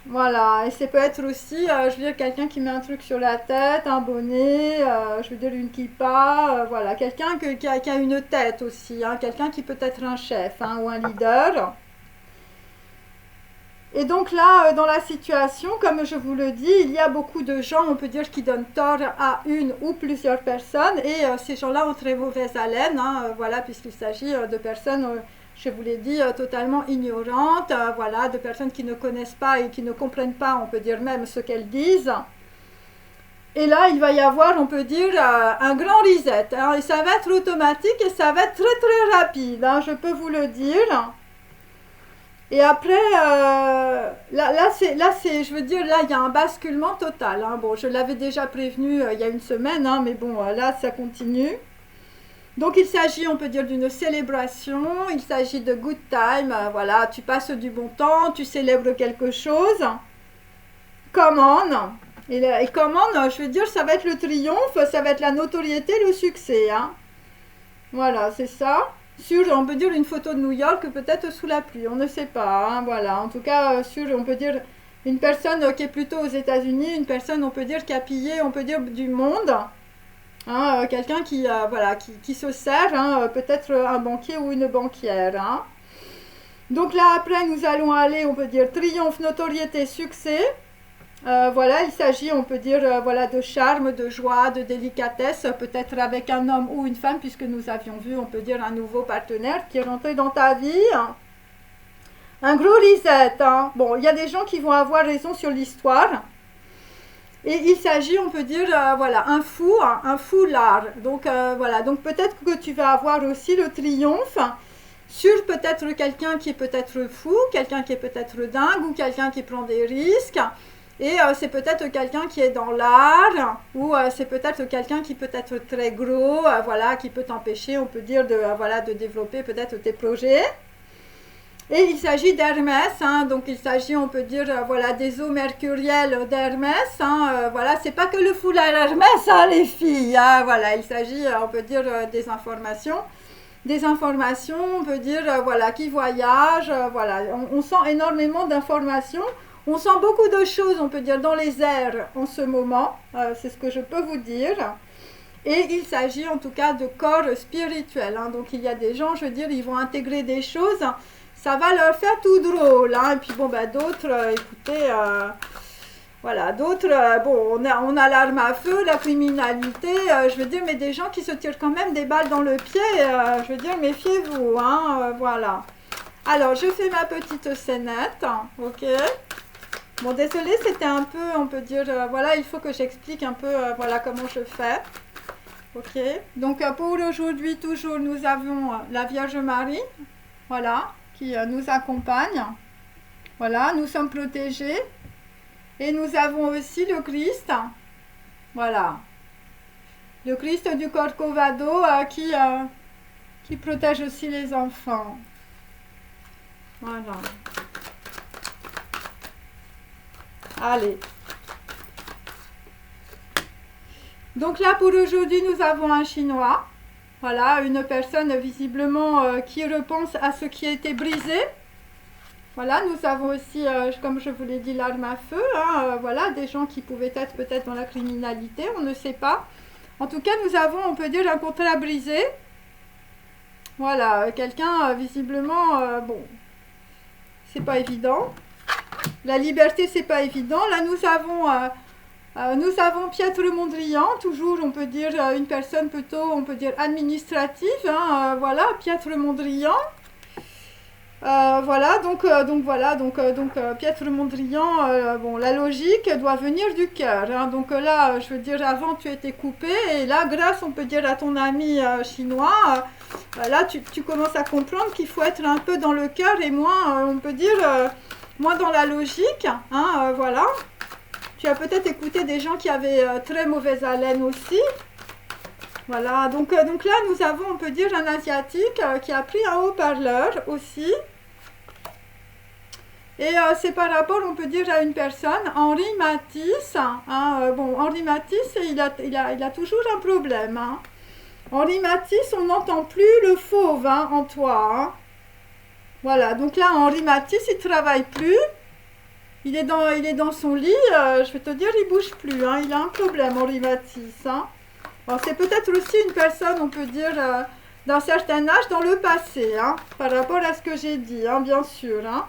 A: Voilà, et ça peut être aussi, je veux dire, quelqu'un qui met un truc sur la tête, un bonnet, je veux dire, une kippa, voilà, quelqu'un qui a une tête aussi, hein, quelqu'un qui peut être un chef, hein, ou un leader. Et donc là, dans la situation, comme je vous le dis, il y a beaucoup de gens, on peut dire, qui donnent tort à une ou plusieurs personnes. Et ces gens-là ont très mauvaise haleine, hein, voilà, puisqu'il s'agit de personnes, je vous l'ai dit, totalement ignorantes, voilà, de personnes qui ne connaissent pas et qui ne comprennent pas, on peut dire même ce qu'elles disent. Et là, il va y avoir, on peut dire, un grand reset, hein, et ça va être automatique et ça va être très très rapide, hein, je peux vous le dire. Et après, je veux dire, là, il y a un basculement total. Hein. Bon, je l'avais déjà prévenu il y a une semaine, hein, mais bon, là, ça continue. Donc, il s'agit, on peut dire, d'une célébration. Il s'agit de good time. Voilà, tu passes du bon temps, tu célèbres quelque chose. Come on. Et come on, je veux dire, ça va être le triomphe, ça va être la notoriété, le succès. Hein. Voilà, c'est ça. Sur, on peut dire, une photo de New York, peut-être sous la pluie, on ne sait pas, hein, voilà. En tout cas, sur, on peut dire, une personne qui est plutôt aux États-Unis, une personne, on peut dire, qui a pillé, on peut dire, du monde. Hein, quelqu'un qui, voilà, qui se sert, hein, peut-être un banquier ou une banquière. Hein. Donc là, après, nous allons aller, on peut dire, triomphe, notoriété, succès. Voilà, il s'agit, on peut dire, voilà, de charme, de joie, de délicatesse, peut-être avec un homme ou une femme, puisque nous avions vu, on peut dire, un nouveau partenaire qui est rentré dans ta vie. Un gros reset. Hein. Bon, il y a des gens qui vont avoir raison sur l'histoire. Et il s'agit, on peut dire, voilà, un foulard. Donc, voilà, donc peut-être que tu vas avoir aussi le triomphe sur peut-être quelqu'un qui est peut-être fou, quelqu'un qui est peut-être dingue ou quelqu'un qui prend des risques. Et c'est peut-être quelqu'un qui est dans l'art, ou c'est peut-être quelqu'un qui peut être très gros, voilà, qui peut t'empêcher, on peut dire, voilà, de développer peut-être tes projets. Et il s'agit d'Hermès, hein, donc il s'agit, on peut dire, voilà, des eaux mercurielles d'Hermès. Hein, voilà, c'est pas que le foulard Hermès, hein, les filles. Hein, voilà, il s'agit, on peut dire, des informations. Des informations, on peut dire, voilà, qui voyagent, voilà. On sent énormément d'informations. On sent beaucoup de choses, on peut dire, dans les airs en ce moment. C'est ce que je peux vous dire. Et il s'agit en tout cas de corps spirituel. Hein. Donc il y a des gens, je veux dire, ils vont intégrer des choses. Ça va leur faire tout drôle. Hein. Et puis bon, ben, d'autres, écoutez, voilà, d'autres, bon, on a l'arme à feu, la criminalité. Je veux dire, mais des gens qui se tirent quand même des balles dans le pied. Je veux dire, méfiez-vous. Hein, voilà. Alors, je fais ma petite scénette. Ok. Bon, désolé, c'était un peu, on peut dire, voilà, il faut que j'explique un peu, voilà, comment je fais. Ok. Donc, pour aujourd'hui, toujours, nous avons la Vierge Marie, voilà, qui nous accompagne. Voilà, nous sommes protégés. Et nous avons aussi le Christ, voilà. Le Christ du Corcovado qui protège aussi les enfants. Voilà. Allez. Donc là, pour aujourd'hui, nous avons un Chinois. Voilà, une personne visiblement qui repense à ce qui a été brisé. Voilà, nous avons aussi, comme je vous l'ai dit, l'arme à feu. Hein, voilà, des gens qui pouvaient être peut-être dans la criminalité, on ne sait pas. En tout cas, nous avons, on peut dire, un contrat brisé. Voilà, quelqu'un, visiblement, bon, c'est pas évident. La liberté, c'est pas évident. Là, nous avons Pietro Mondrian, toujours, on peut dire, une personne plutôt, on peut dire, administrative. Hein, voilà, Pietro Mondrian. Voilà, donc Pietro Mondrian, bon, la logique doit venir du cœur. Hein, donc là, je veux dire, avant, tu étais coupé. Et là, grâce, on peut dire, à ton ami chinois, là, tu commences à comprendre qu'il faut être un peu dans le cœur et moins, on peut dire... moins dans la logique, hein, voilà. Tu as peut-être écouté des gens qui avaient très mauvaise haleine aussi. Voilà, donc là, nous avons, on peut dire, un Asiatique qui a pris un haut-parleur aussi. Et c'est par rapport, on peut dire, à une personne, Henri Matisse. Hein, bon, Henri Matisse, il a toujours un problème. Hein. Henri Matisse, on n'entend plus le fauve hein, en toi. Hein. Voilà, donc là, Henri Matisse, il ne travaille plus. Il est dans son lit, je vais te dire, il ne bouge plus. Hein, il a un problème, Henri Matisse. Hein. C'est peut-être aussi une personne, on peut dire, d'un certain âge dans le passé, hein, par rapport à ce que j'ai dit, hein, bien sûr. Hein.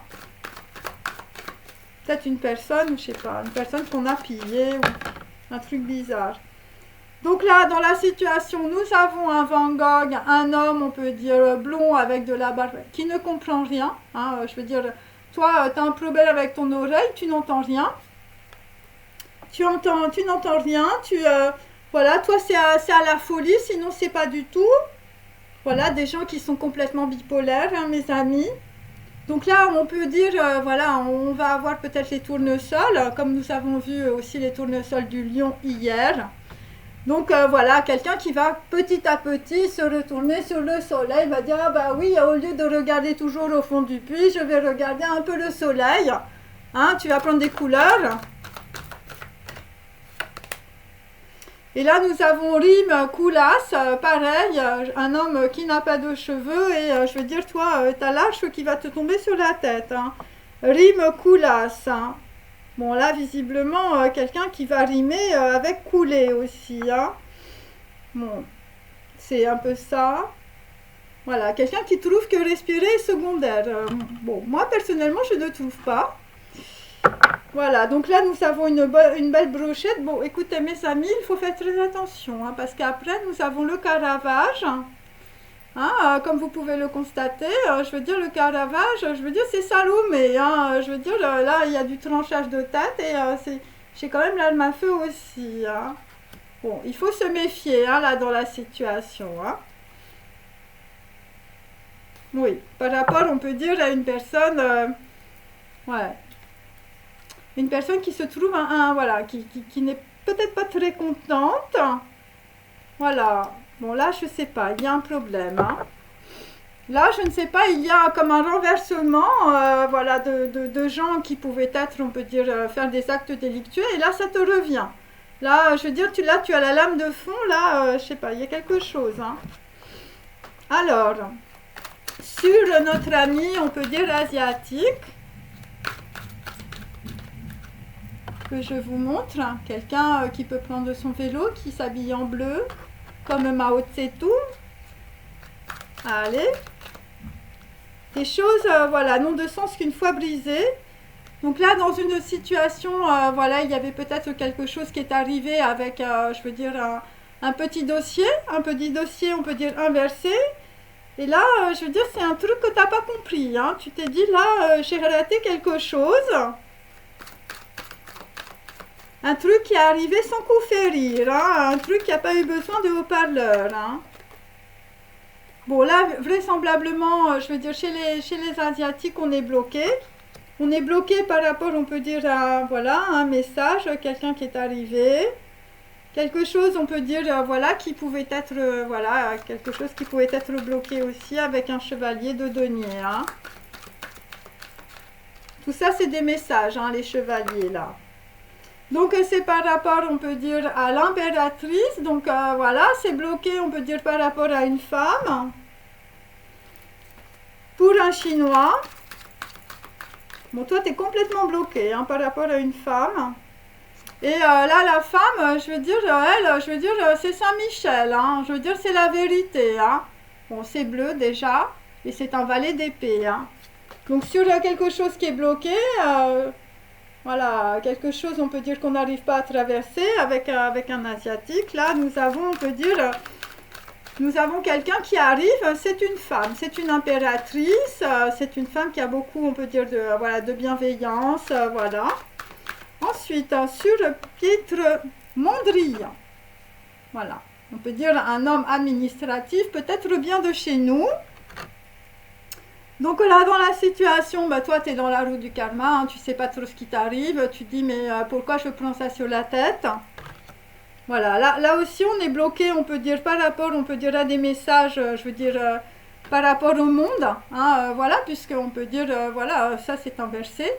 A: Peut-être une personne, je ne sais pas, une personne qu'on a pillée ou un truc bizarre. Donc là, dans la situation, nous avons un Van Gogh, un homme, on peut dire, blond avec de la barbe, qui ne comprend rien. Hein, je veux dire, toi, tu as un problème avec ton oreille, tu n'entends rien. Tu n'entends rien. Voilà, toi, c'est à la folie, sinon, c'est pas du tout. Voilà, des gens qui sont complètement bipolaires, hein, mes amis. Donc là, on peut dire, voilà, on va avoir peut-être les tournesols, comme nous avons vu aussi les tournesols du lion hier. Donc voilà, quelqu'un qui va petit à petit se retourner sur le soleil, va dire, ah bah oui, au lieu de regarder toujours au fond du puits, je vais regarder un peu le soleil. Hein, tu vas prendre des couleurs. Et là, nous avons Rime Koulas, pareil, un homme qui n'a pas de cheveux, et je veux dire, toi, tu as l'arche qui va te tomber sur la tête. Hein. Rime Koulas. Hein. Bon, là, visiblement, quelqu'un qui va rimer avec couler aussi. Hein. Bon, c'est un peu ça. Voilà, quelqu'un qui trouve que respirer est secondaire. Bon, moi, personnellement, je ne trouve pas. Voilà, donc là nous avons une belle brochette. Bon, écoutez mes amis, il faut faire très attention, hein, parce qu'après nous avons le Caravage. Hein, comme vous pouvez le constater, je veux dire le Caravage, je veux dire c'est Salomé. Hein, je veux dire là il y a du tranchage de tête et j'ai quand même l'arme à feu aussi. Hein. Bon, il faut se méfier hein, là dans la situation. Hein. Oui, par rapport on peut dire à une personne... ouais. Une personne qui se trouve, voilà, qui n'est peut-être pas très contente. Voilà. Bon, là, je ne sais pas, il y a un problème. Hein. Là, je ne sais pas, il y a comme un renversement voilà, de gens qui pouvaient être, on peut dire, faire des actes délictueux. Et là, ça te revient. Là, je veux dire, tu as la lame de fond. Là, je ne sais pas, il y a quelque chose. Hein. Alors, sur notre ami, on peut dire asiatique, que je vous montre, quelqu'un qui peut prendre son vélo, qui s'habille en bleu, comme Mao Tse-tung. Allez. Des choses, voilà, n'ont de sens qu'une fois brisées. Donc là, dans une situation, voilà, il y avait peut-être quelque chose qui est arrivé avec, je veux dire, un petit dossier, on peut dire inversé. Et là, je veux dire, c'est un truc que tu n'as pas compris. Hein. Tu t'es dit, là, j'ai raté quelque chose. Un truc qui est arrivé sans coup férir, hein, un truc qui n'a pas eu besoin de haut-parleur. Hein. Bon, là, vraisemblablement, je veux dire, chez les Asiatiques, on est bloqué. On est bloqué par rapport, on peut dire, à voilà, un message, quelqu'un qui est arrivé. Quelque chose, on peut dire, voilà, qui pouvait être, voilà, quelque chose qui pouvait être bloqué aussi avec un chevalier de denier. Hein. Tout ça, c'est des messages, hein, les chevaliers, là. Donc c'est par rapport, on peut dire, à l'impératrice. Donc voilà, c'est bloqué, on peut dire, par rapport à une femme. Pour un Chinois. Bon, toi, tu es complètement bloqué hein, par rapport à une femme. Et là, la femme, je veux dire, elle, je veux dire, c'est Saint-Michel. Hein, je veux dire, c'est la vérité. Hein. Bon, c'est bleu déjà. Et c'est un valet d'épée. Hein. Donc sur quelque chose qui est bloqué... voilà, quelque chose, on peut dire qu'on n'arrive pas à traverser avec un Asiatique. Là, nous avons, on peut dire, nous avons quelqu'un qui arrive, c'est une femme, c'est une impératrice, c'est une femme qui a beaucoup, on peut dire, voilà, de bienveillance, voilà. Ensuite, sur Piètre Mondrian, voilà, on peut dire un homme administratif, peut-être bien de chez nous. Donc là, dans la situation, bah, toi, tu es dans la roue du karma, hein, tu sais pas trop ce qui t'arrive, tu te dis, mais pourquoi je prends ça sur la tête? Voilà, là aussi, on est bloqué, on peut dire, par rapport, on peut dire à des messages, je veux dire, par rapport au monde, hein, voilà, puisqu'on peut dire, voilà, ça c'est inversé.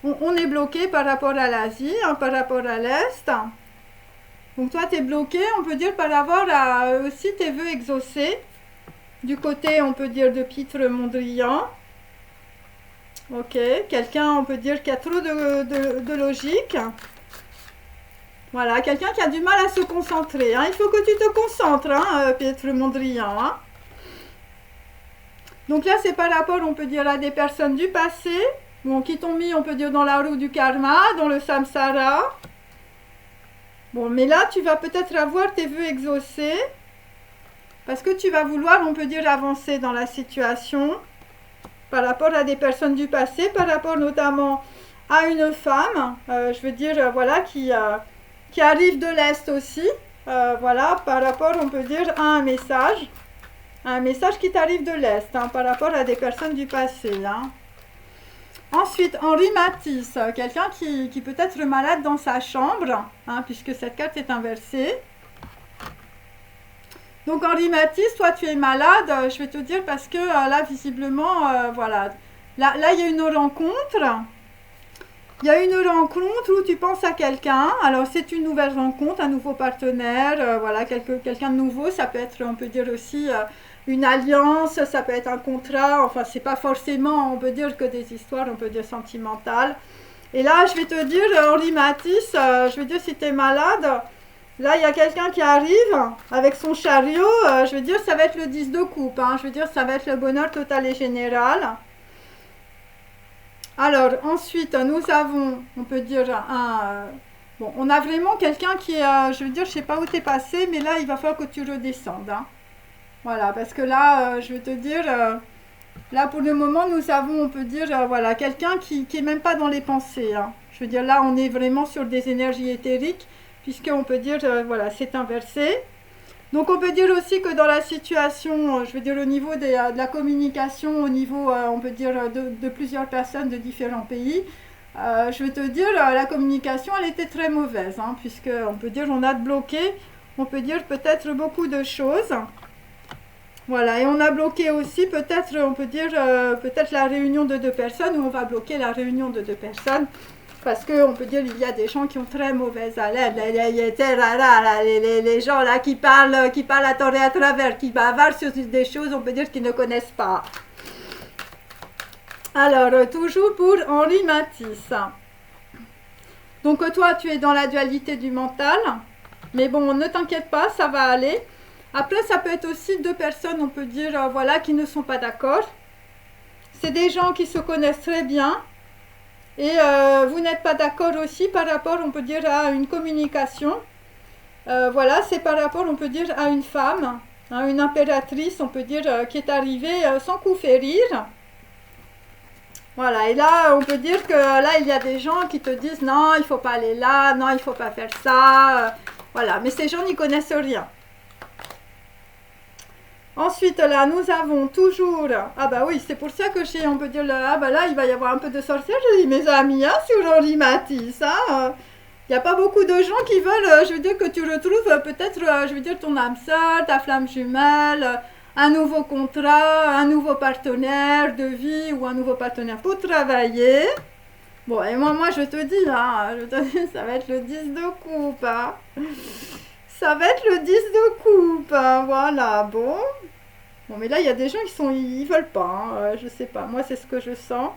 A: On est bloqué par rapport à l'Asie, hein, par rapport à l'Est. Donc toi, tu es bloqué, on peut dire, par rapport à aussi tes vœux exaucés. Du côté, on peut dire, de Piètre Mondrian. Ok, quelqu'un, on peut dire, qui a trop de logique. Voilà, quelqu'un qui a du mal à se concentrer. Hein. Il faut que tu te concentres, hein, Piètre Mondrian. Hein. Donc là, c'est par rapport, on peut dire, à des personnes du passé, bon, qui t'ont mis, on peut dire, dans la roue du karma, dans le samsara. Bon, mais là, tu vas peut-être avoir tes vœux exaucés. Parce que tu vas vouloir, on peut dire, avancer dans la situation par rapport à des personnes du passé, par rapport notamment à une femme, je veux dire, voilà, qui arrive de l'Est aussi, voilà, par rapport, on peut dire, à un message. Un message qui t'arrive de l'Est, hein, par rapport à des personnes du passé. Hein. Ensuite, Henri Matisse, quelqu'un qui peut être malade dans sa chambre, hein, puisque cette carte est inversée. Donc Henri Matisse, toi tu es malade, je vais te dire parce que là visiblement, voilà, là il y a une rencontre. Il y a une rencontre où tu penses à quelqu'un, alors c'est une nouvelle rencontre, un nouveau partenaire, voilà, quelqu'un de nouveau, ça peut être, on peut dire aussi, une alliance, ça peut être un contrat, enfin c'est pas forcément, on peut dire que des histoires, on peut dire sentimentales. Et là, je vais te dire, Henri Matisse, je vais dire si tu es malade, là il y a quelqu'un qui arrive avec son chariot, je vais dire ça va être le 10 de coupe, hein, je veux dire ça va être le bonheur total et général. Alors, ensuite, nous avons, on peut dire, bon, on a vraiment quelqu'un qui est, je veux dire, je sais pas où t'es passé, mais là, il va falloir que tu redescendes. Hein. Voilà, parce que là, je vais te dire, là, pour le moment, nous avons, on peut dire, voilà, quelqu'un qui est même pas dans les pensées. Hein. Je veux dire, là, on est vraiment sur des énergies éthériques, puisqu'on peut dire, voilà, c'est inversé. Donc on peut dire aussi que dans la situation, je veux dire au niveau de la communication, au niveau, on peut dire, de plusieurs personnes de différents pays, je vais te dire, la communication, elle était très mauvaise, hein, puisque on peut dire, on a bloqué, on peut dire peut-être beaucoup de choses. Voilà, et on a bloqué aussi peut-être, on peut dire, peut-être la réunion de deux personnes, ou on va bloquer la réunion de deux personnes. Parce qu'on peut dire il y a des gens qui ont très mauvaise haleine, les gens là qui parlent à tort et à travers, qui bavardent sur des choses, on peut dire qu'ils ne connaissent pas. Alors, toujours pour Henri Matisse. Donc toi, tu es dans la dualité du mental, mais bon, ne t'inquiète pas, ça va aller. Après, ça peut être aussi deux personnes, on peut dire, voilà, qui ne sont pas d'accord. C'est des gens qui se connaissent très bien. Et vous n'êtes pas d'accord aussi par rapport, on peut dire, à une communication. Voilà, c'est par rapport, on peut dire, à une femme, hein, une impératrice, on peut dire, qui est arrivée sans coup férir. Voilà, et là, on peut dire que là, il y a des gens qui te disent, non, il ne faut pas aller là, non, il ne faut pas faire ça. Voilà, mais ces gens n'y connaissent rien. Ensuite, là, nous avons toujours... Ah bah oui, c'est pour ça que j'ai, on peut dire, ah bah là, il va y avoir un peu de sorcellerie, mes amis, hein, sur Henri Matisse. Hein. Il n'y a pas beaucoup de gens qui veulent, je veux dire, que tu retrouves peut-être, je veux dire, ton âme sœur, ta flamme jumelle, un nouveau contrat, un nouveau partenaire de vie ou un nouveau partenaire pour travailler. Bon, et moi je te dis, hein, ça va être le 10 de coupe, hein. Ça va être le 10 de coupe, hein, voilà, bon. Bon, mais là, il y a des gens ils veulent pas, hein, je sais pas, moi, c'est ce que je sens.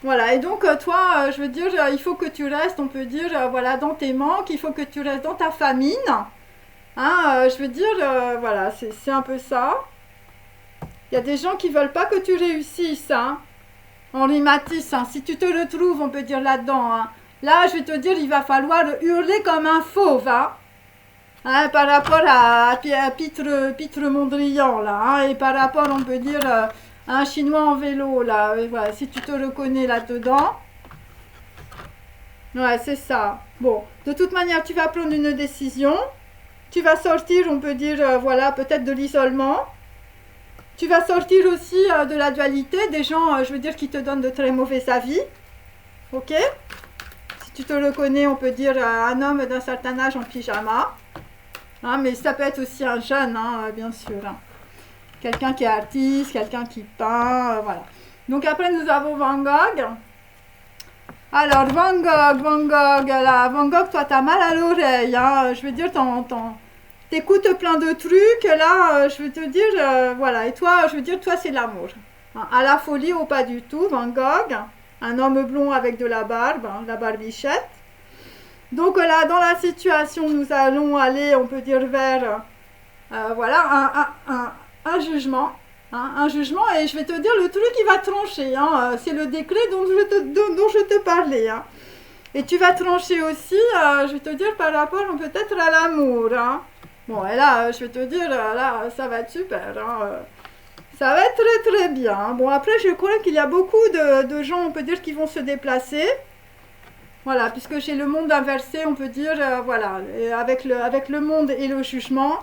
A: Voilà, et donc, toi, je veux dire, il faut que tu restes, on peut dire, voilà, dans tes manques, il faut que tu restes dans ta famine. Hein, je veux dire, voilà, c'est un peu ça. Il y a des gens qui veulent pas que tu réussisses, hein. Henri Matisse, hein, si tu te retrouves, on peut dire là-dedans, hein. Là, je vais te dire, il va falloir hurler comme un fauve, hein. Hein, par rapport à Pitre Mondrian, là, hein, et par rapport, on peut dire, à un Chinois en vélo, là, et voilà, si tu te reconnais là-dedans. Ouais, c'est ça. Bon, de toute manière, tu vas prendre une décision. Tu vas sortir, on peut dire, voilà, peut-être de l'isolement. Tu vas sortir aussi de la dualité, des gens, je veux dire, qui te donnent de très mauvais avis. Ok? Si tu te reconnais, on peut dire, un homme d'un certain âge en pyjama. Hein, mais ça peut être aussi un jeune, hein, bien sûr. Hein. Quelqu'un qui est artiste, quelqu'un qui peint, voilà. Donc après, nous avons Van Gogh. Alors, Van Gogh, là, Van Gogh, toi, t'as mal à l'oreille, hein. Je veux dire, t'écoutes plein de trucs, là, je veux te dire, voilà. Et toi, je veux dire, toi, c'est l'amour. Hein, à la folie ou pas du tout, Van Gogh. Un homme blond avec de la barbe, hein, la barbichette. Donc là, dans la situation, nous allons aller, on peut dire, vers, voilà, un jugement. Hein, un jugement, et je vais te dire, le truc, il va trancher. Hein, c'est le décret dont je te parlais. Hein. Et tu vas trancher aussi, je vais te dire, par rapport peut-être à l'amour. Hein. Bon, et là, je vais te dire, là, ça va être super. Hein. Ça va être très, très bien. Bon, après, je crois qu'il y a beaucoup de gens, on peut dire, qui vont se déplacer. Voilà, puisque j'ai le monde inversé, on peut dire, voilà, avec le monde et le jugement.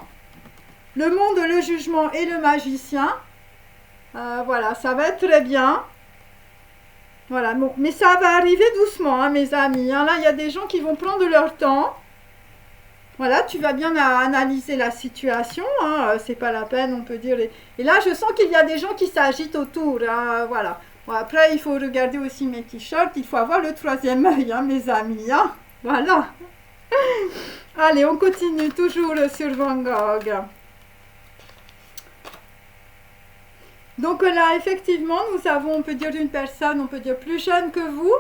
A: le monde, le jugement et le magicien. Voilà, ça va être très bien. Voilà, bon, mais ça va arriver doucement, hein, mes amis. Hein. Là, il y a des gens qui vont prendre leur temps. Voilà, tu vas bien analyser la situation, hein, c'est pas la peine, on peut dire. Et là, je sens qu'il y a des gens qui s'agitent autour, hein, voilà. Bon, après, il faut regarder aussi mes t-shirts, il faut avoir le troisième œil, hein, mes amis, hein. Voilà. Allez, on continue toujours sur Van Gogh. Donc là, effectivement, nous avons, on peut dire, une personne, on peut dire plus jeune que vous,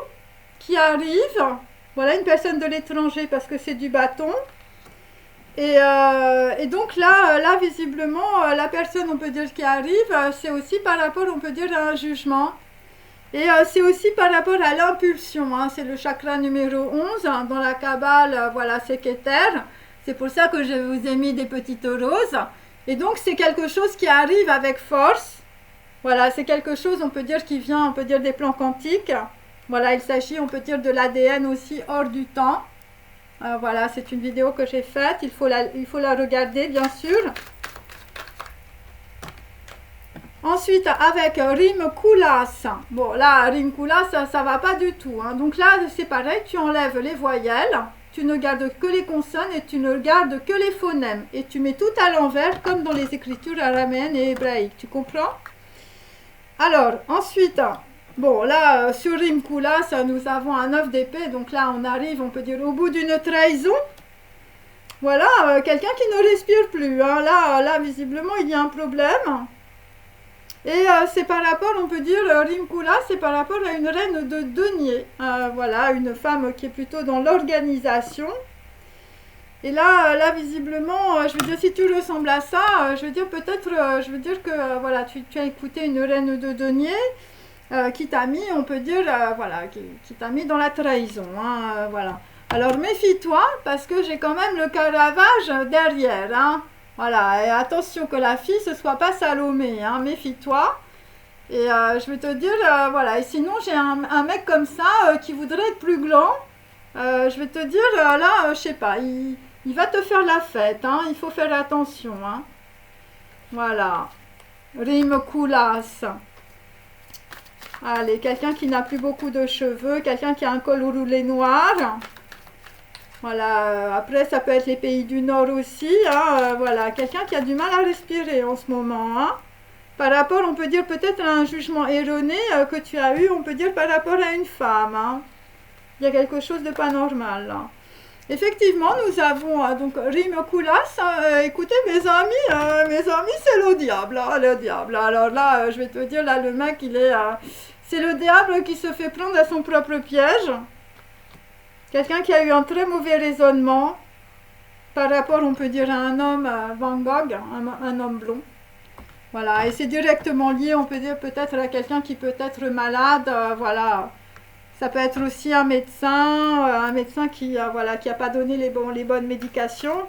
A: qui arrive. Voilà, une personne de l'étranger parce que c'est du bâton. Et donc là, visiblement, la personne, on peut dire, qui arrive, c'est aussi par rapport, on peut dire, à un jugement. Et c'est aussi par rapport à l'impulsion. Hein, c'est le chakra numéro 11 hein, dans la Kabbale, voilà, c'est Keter. C'est pour ça que je vous ai mis des petites roses. Et donc, c'est quelque chose qui arrive avec force. Voilà, c'est quelque chose, on peut dire, qui vient, on peut dire, des plans quantiques. Voilà, il s'agit, on peut dire, de l'ADN aussi hors du temps. Voilà, c'est une vidéo que j'ai faite, il faut la regarder bien sûr. Ensuite, avec Rim Kulas. Bon, là, Rim Kulas, ça va pas du tout. Hein. Donc là, c'est pareil, tu enlèves les voyelles, tu ne gardes que les consonnes et tu ne gardes que les phonèmes. Et tu mets tout à l'envers, comme dans les écritures araméennes et hébraïques. Tu comprends? Alors, ensuite... Bon, là, sur Rim Kulas, nous avons un 9 d'épée, donc là, on arrive, on peut dire, au bout d'une trahison. Voilà, quelqu'un qui ne respire plus. Hein. Là, visiblement, il y a un problème. Et c'est par rapport, on peut dire, Rim Kulas, c'est par rapport à une reine de denier. Voilà, une femme qui est plutôt dans l'organisation. Et là, visiblement, je veux dire, si tu ressembles à ça, je veux dire, peut-être, je veux dire que, voilà, tu as écouté une reine de denier. Qui t'a mis, on peut dire, voilà, qui t'a mis dans la trahison, hein, voilà. Alors méfie-toi, parce que j'ai quand même le Caravage derrière, hein. Voilà, et attention que la fille ce soit pas Salomé, hein, méfie-toi. Et je vais te dire, voilà, et sinon j'ai un mec comme ça qui voudrait être plus grand. Je vais te dire, là, je sais pas, il va te faire la fête, hein, il faut faire attention, hein. Voilà, Rim Kulas. Allez, quelqu'un qui n'a plus beaucoup de cheveux, quelqu'un qui a un col roulé noir. Voilà, après ça peut être les pays du Nord aussi. Hein, voilà, quelqu'un qui a du mal à respirer en ce moment. Hein. Par rapport, on peut dire peut-être à un jugement erroné que tu as eu, on peut dire par rapport à une femme. Hein. Il y a quelque chose de pas normal là. Effectivement, nous avons donc Rim Kulas. Écoutez, mes amis, c'est le diable, hein, le diable. Alors là, je vais te dire, là, le mec, il est... c'est le diable qui se fait prendre à son propre piège. Quelqu'un qui a eu un très mauvais raisonnement par rapport, on peut dire, à un homme, Van Gogh, un homme blond. Voilà, et c'est directement lié, on peut dire, peut-être à quelqu'un qui peut être malade, voilà. Ça peut être aussi un médecin qui voilà, qui a pas donné les bonnes médications.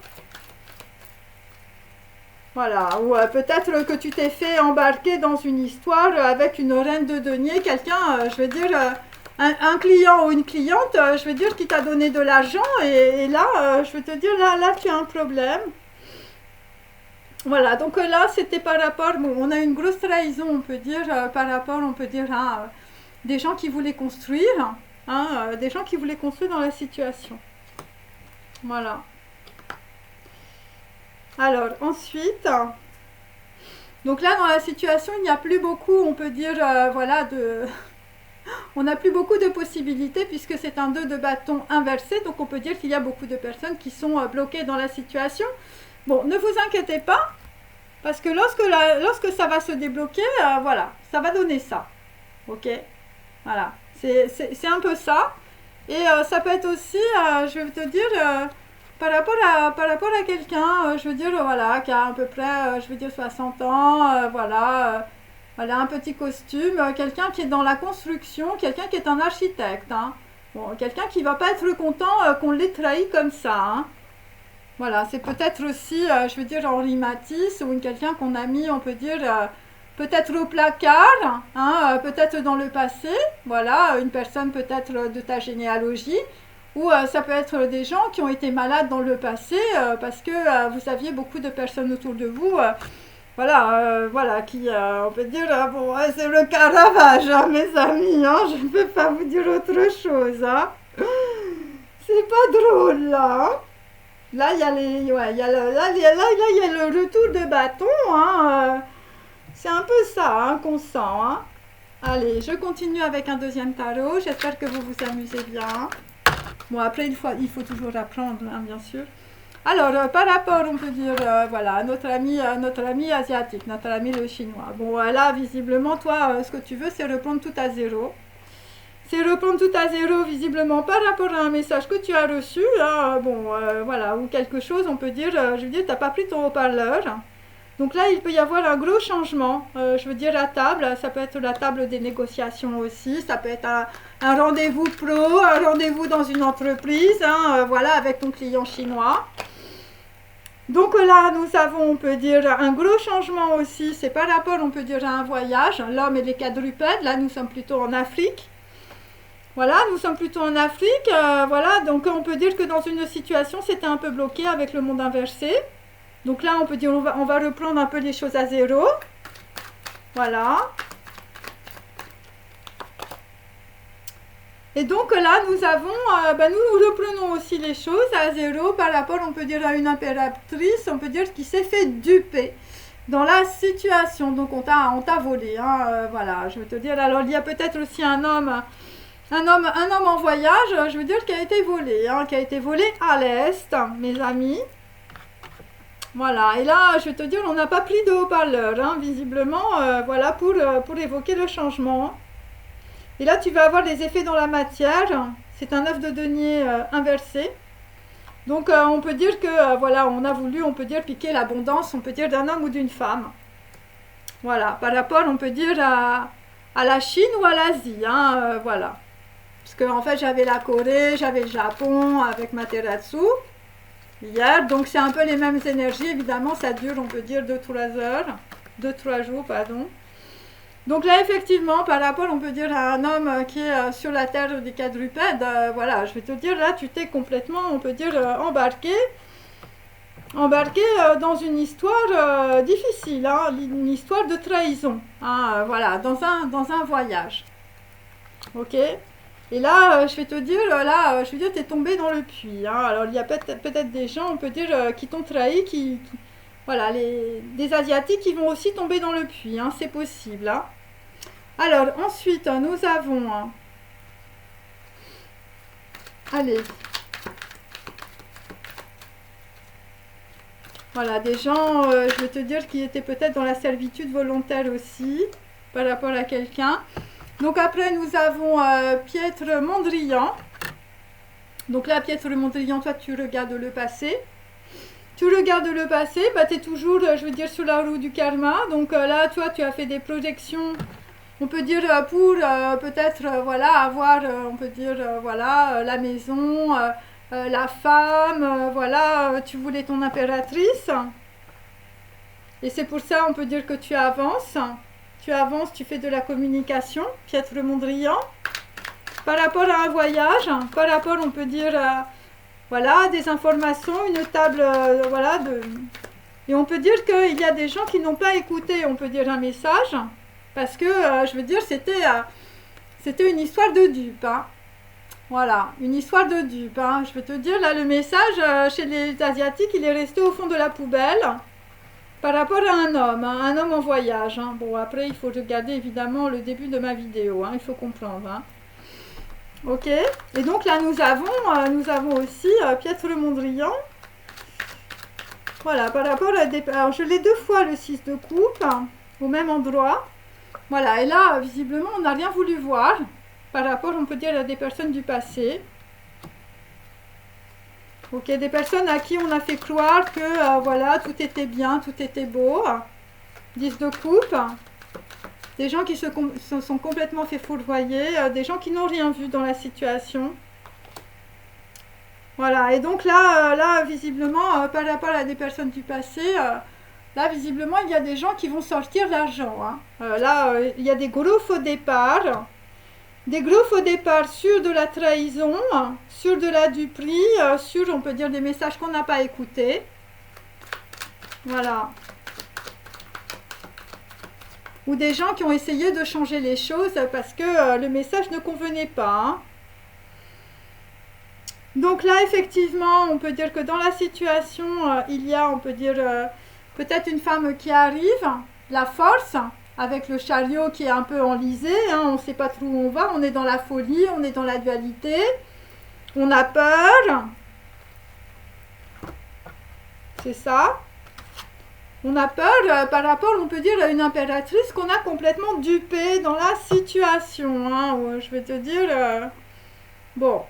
A: Voilà, ou peut-être que tu t'es fait embarquer dans une histoire avec une reine de denier, quelqu'un, je veux dire, un client ou une cliente, je veux dire, qui t'a donné de l'argent, et là, je veux te dire, là, tu as un problème. Voilà, donc là, c'était par rapport, bon, on a une grosse trahison, on peut dire, par rapport, on peut dire, à des gens qui voulaient construire, hein, des gens qui voulaient construire dans la situation. Voilà. Alors, ensuite, donc là, dans la situation, il n'y a plus beaucoup, on peut dire, voilà, on n'a plus beaucoup de possibilités puisque c'est un 2 de bâton inversé, donc on peut dire qu'il y a beaucoup de personnes qui sont bloquées dans la situation. Bon, ne vous inquiétez pas, parce que lorsque ça va se débloquer, voilà, ça va donner ça. Ok ? Voilà, c'est un peu ça. Et ça peut être aussi, je vais te dire, par rapport à quelqu'un, je veux dire, voilà, qui a à peu près, je veux dire, 60 ans, voilà, voilà, un petit costume, quelqu'un qui est dans la construction, quelqu'un qui est un architecte, hein. Bon, quelqu'un qui va pas être content qu'on l'ait trahi comme ça, hein. Voilà, c'est peut-être aussi, je veux dire, Henri Matisse, ou quelqu'un qu'on a mis, on peut dire... peut-être au placard, hein, peut-être dans le passé, voilà, une personne peut-être de ta généalogie, Ou ça peut être des gens qui ont été malades dans le passé parce que vous aviez beaucoup de personnes autour de vous, voilà, qui, on peut dire, bon, c'est le Caravage, hein, mes amis, hein, je ne peux pas vous dire autre chose, hein. C'est pas drôle, là, hein. Là, il y a les, ouais, il y a il y a le retour de bâton, hein, c'est un peu ça, hein, qu'on sent, hein. Allez, je continue avec un deuxième tarot, j'espère que vous vous amusez bien. Bon, après, il faut toujours apprendre, hein, bien sûr. Alors, par rapport, on peut dire, voilà, à notre ami asiatique, notre ami le chinois. Bon, là, visiblement, toi, ce que tu veux, c'est reprendre tout à zéro. C'est reprendre tout à zéro, visiblement, par rapport à un message que tu as reçu, hein, bon, voilà, ou quelque chose, on peut dire, je veux dire, tu n'as pas pris ton haut-parleur. Donc là, il peut y avoir un gros changement, je veux dire, à table. Ça peut être la table des négociations aussi, ça peut être un rendez-vous pro, un rendez-vous dans une entreprise, hein, voilà, avec ton client chinois. Donc là, nous avons, on peut dire, un gros changement aussi, c'est par rapport, on peut dire, à un voyage, l'homme et les quadrupèdes. Là, nous sommes plutôt en Afrique. Voilà, nous sommes plutôt en Afrique, voilà, donc on peut dire que dans une situation, c'était un peu bloqué avec le monde inversé. Donc là, on peut dire, on va reprendre un peu les choses à zéro. Voilà. Et donc là, nous avons, nous reprenons aussi les choses à zéro par rapport, on peut dire, à une impératrice, on peut dire, qui s'est fait duper dans la situation. Donc on t'a volé, hein, voilà, je veux te dire. Alors il y a peut-être aussi un homme en voyage, je veux dire, qui a été volé, hein, qui a été volé à l'est, mes amis. Voilà, et là, je vais te dire, on n'a pas pris de haut-parleur, hein, visiblement, voilà, pour évoquer le changement. Et là, tu vas avoir les effets dans la matière. C'est un œuf de denier inversé. Donc, on peut dire que, voilà, on a voulu, on peut dire, piquer l'abondance, on peut dire, d'un homme ou d'une femme. Voilà, par rapport, on peut dire, à la Chine ou à l'Asie, hein, voilà. Parce que, en fait, j'avais la Corée, j'avais le Japon avec Materatsu hier. Donc, c'est un peu les mêmes énergies. Évidemment, ça dure, on peut dire, 2-3 heures. 2-3 jours, pardon. Donc là, effectivement, par rapport, on peut dire, à un homme qui est sur la terre des quadrupèdes, voilà, je vais te dire, là, tu t'es complètement, on peut dire, embarqué dans une histoire difficile, hein, une histoire de trahison, hein, voilà, dans un voyage. Ok. Et là, je vais te dire, là, je veux dire, tu es tombé dans le puits, hein. Alors, il y a peut-être des gens, on peut dire, qui t'ont trahi, voilà, des Asiatiques qui vont aussi tomber dans le puits, hein, c'est possible, hein. Alors, ensuite, nous avons... allez. Voilà, des gens, je vais te dire, qui étaient peut-être dans la servitude volontaire aussi, par rapport à quelqu'un. Donc après, nous avons Piètre Mondrian. Donc là, Piètre Mondrian, toi, tu regardes le passé. Tu regardes le passé, tu es toujours, je veux dire, sur la roue du karma. Donc là, toi, tu as fait des projections, on peut dire, pour peut-être, voilà, avoir, on peut dire, voilà, la maison, la femme, voilà, tu voulais ton impératrice. Et c'est pour ça, on peut dire que tu avances. Tu avances, tu fais de la communication, Piètre Mondrian. Par rapport à un voyage, par rapport, on peut dire... voilà, des informations, une table, voilà, et on peut dire qu'il y a des gens qui n'ont pas écouté, on peut dire, un message, parce que, je veux dire, c'était une histoire de dupe, hein. Voilà, une histoire de dupe, hein. Je veux te dire, là, le message, chez les Asiatiques, il est resté au fond de la poubelle, par rapport à un homme en voyage, hein. Bon, après, il faut regarder, évidemment, le début de ma vidéo, hein, il faut comprendre, hein. Ok, et donc là nous avons aussi Piètre Mondrian. Voilà, par rapport à des... Alors je l'ai 2 fois le 6 de coupe, hein, au même endroit. Voilà, et là visiblement on n'a rien voulu voir, par rapport, on peut dire, à des personnes du passé. Ok, des personnes à qui on a fait croire que voilà, tout était bien, tout était beau. 10 de coupe. Des gens qui se sont complètement fait fourvoyer, des gens qui n'ont rien vu dans la situation. Voilà, et donc là visiblement, par rapport à des personnes du passé, là, visiblement, il y a des gens qui vont sortir l'argent, hein. Là, il y a des gros faux départs. Des griefs au départ sur de la trahison, sur de la duperie, sur, on peut dire, des messages qu'on n'a pas écoutés. Voilà. Ou des gens qui ont essayé de changer les choses parce que le message ne convenait pas. Hein. Donc là, effectivement, on peut dire que dans la situation, il y a, on peut dire, peut-être une femme qui arrive, la force, avec le chariot qui est un peu enlisé, hein, on ne sait pas trop où on va, on est dans la folie, on est dans la dualité, on a peur, c'est ça. On a peur par rapport, on peut dire, à une impératrice qu'on a complètement dupée dans la situation, hein, je vais te dire, bon.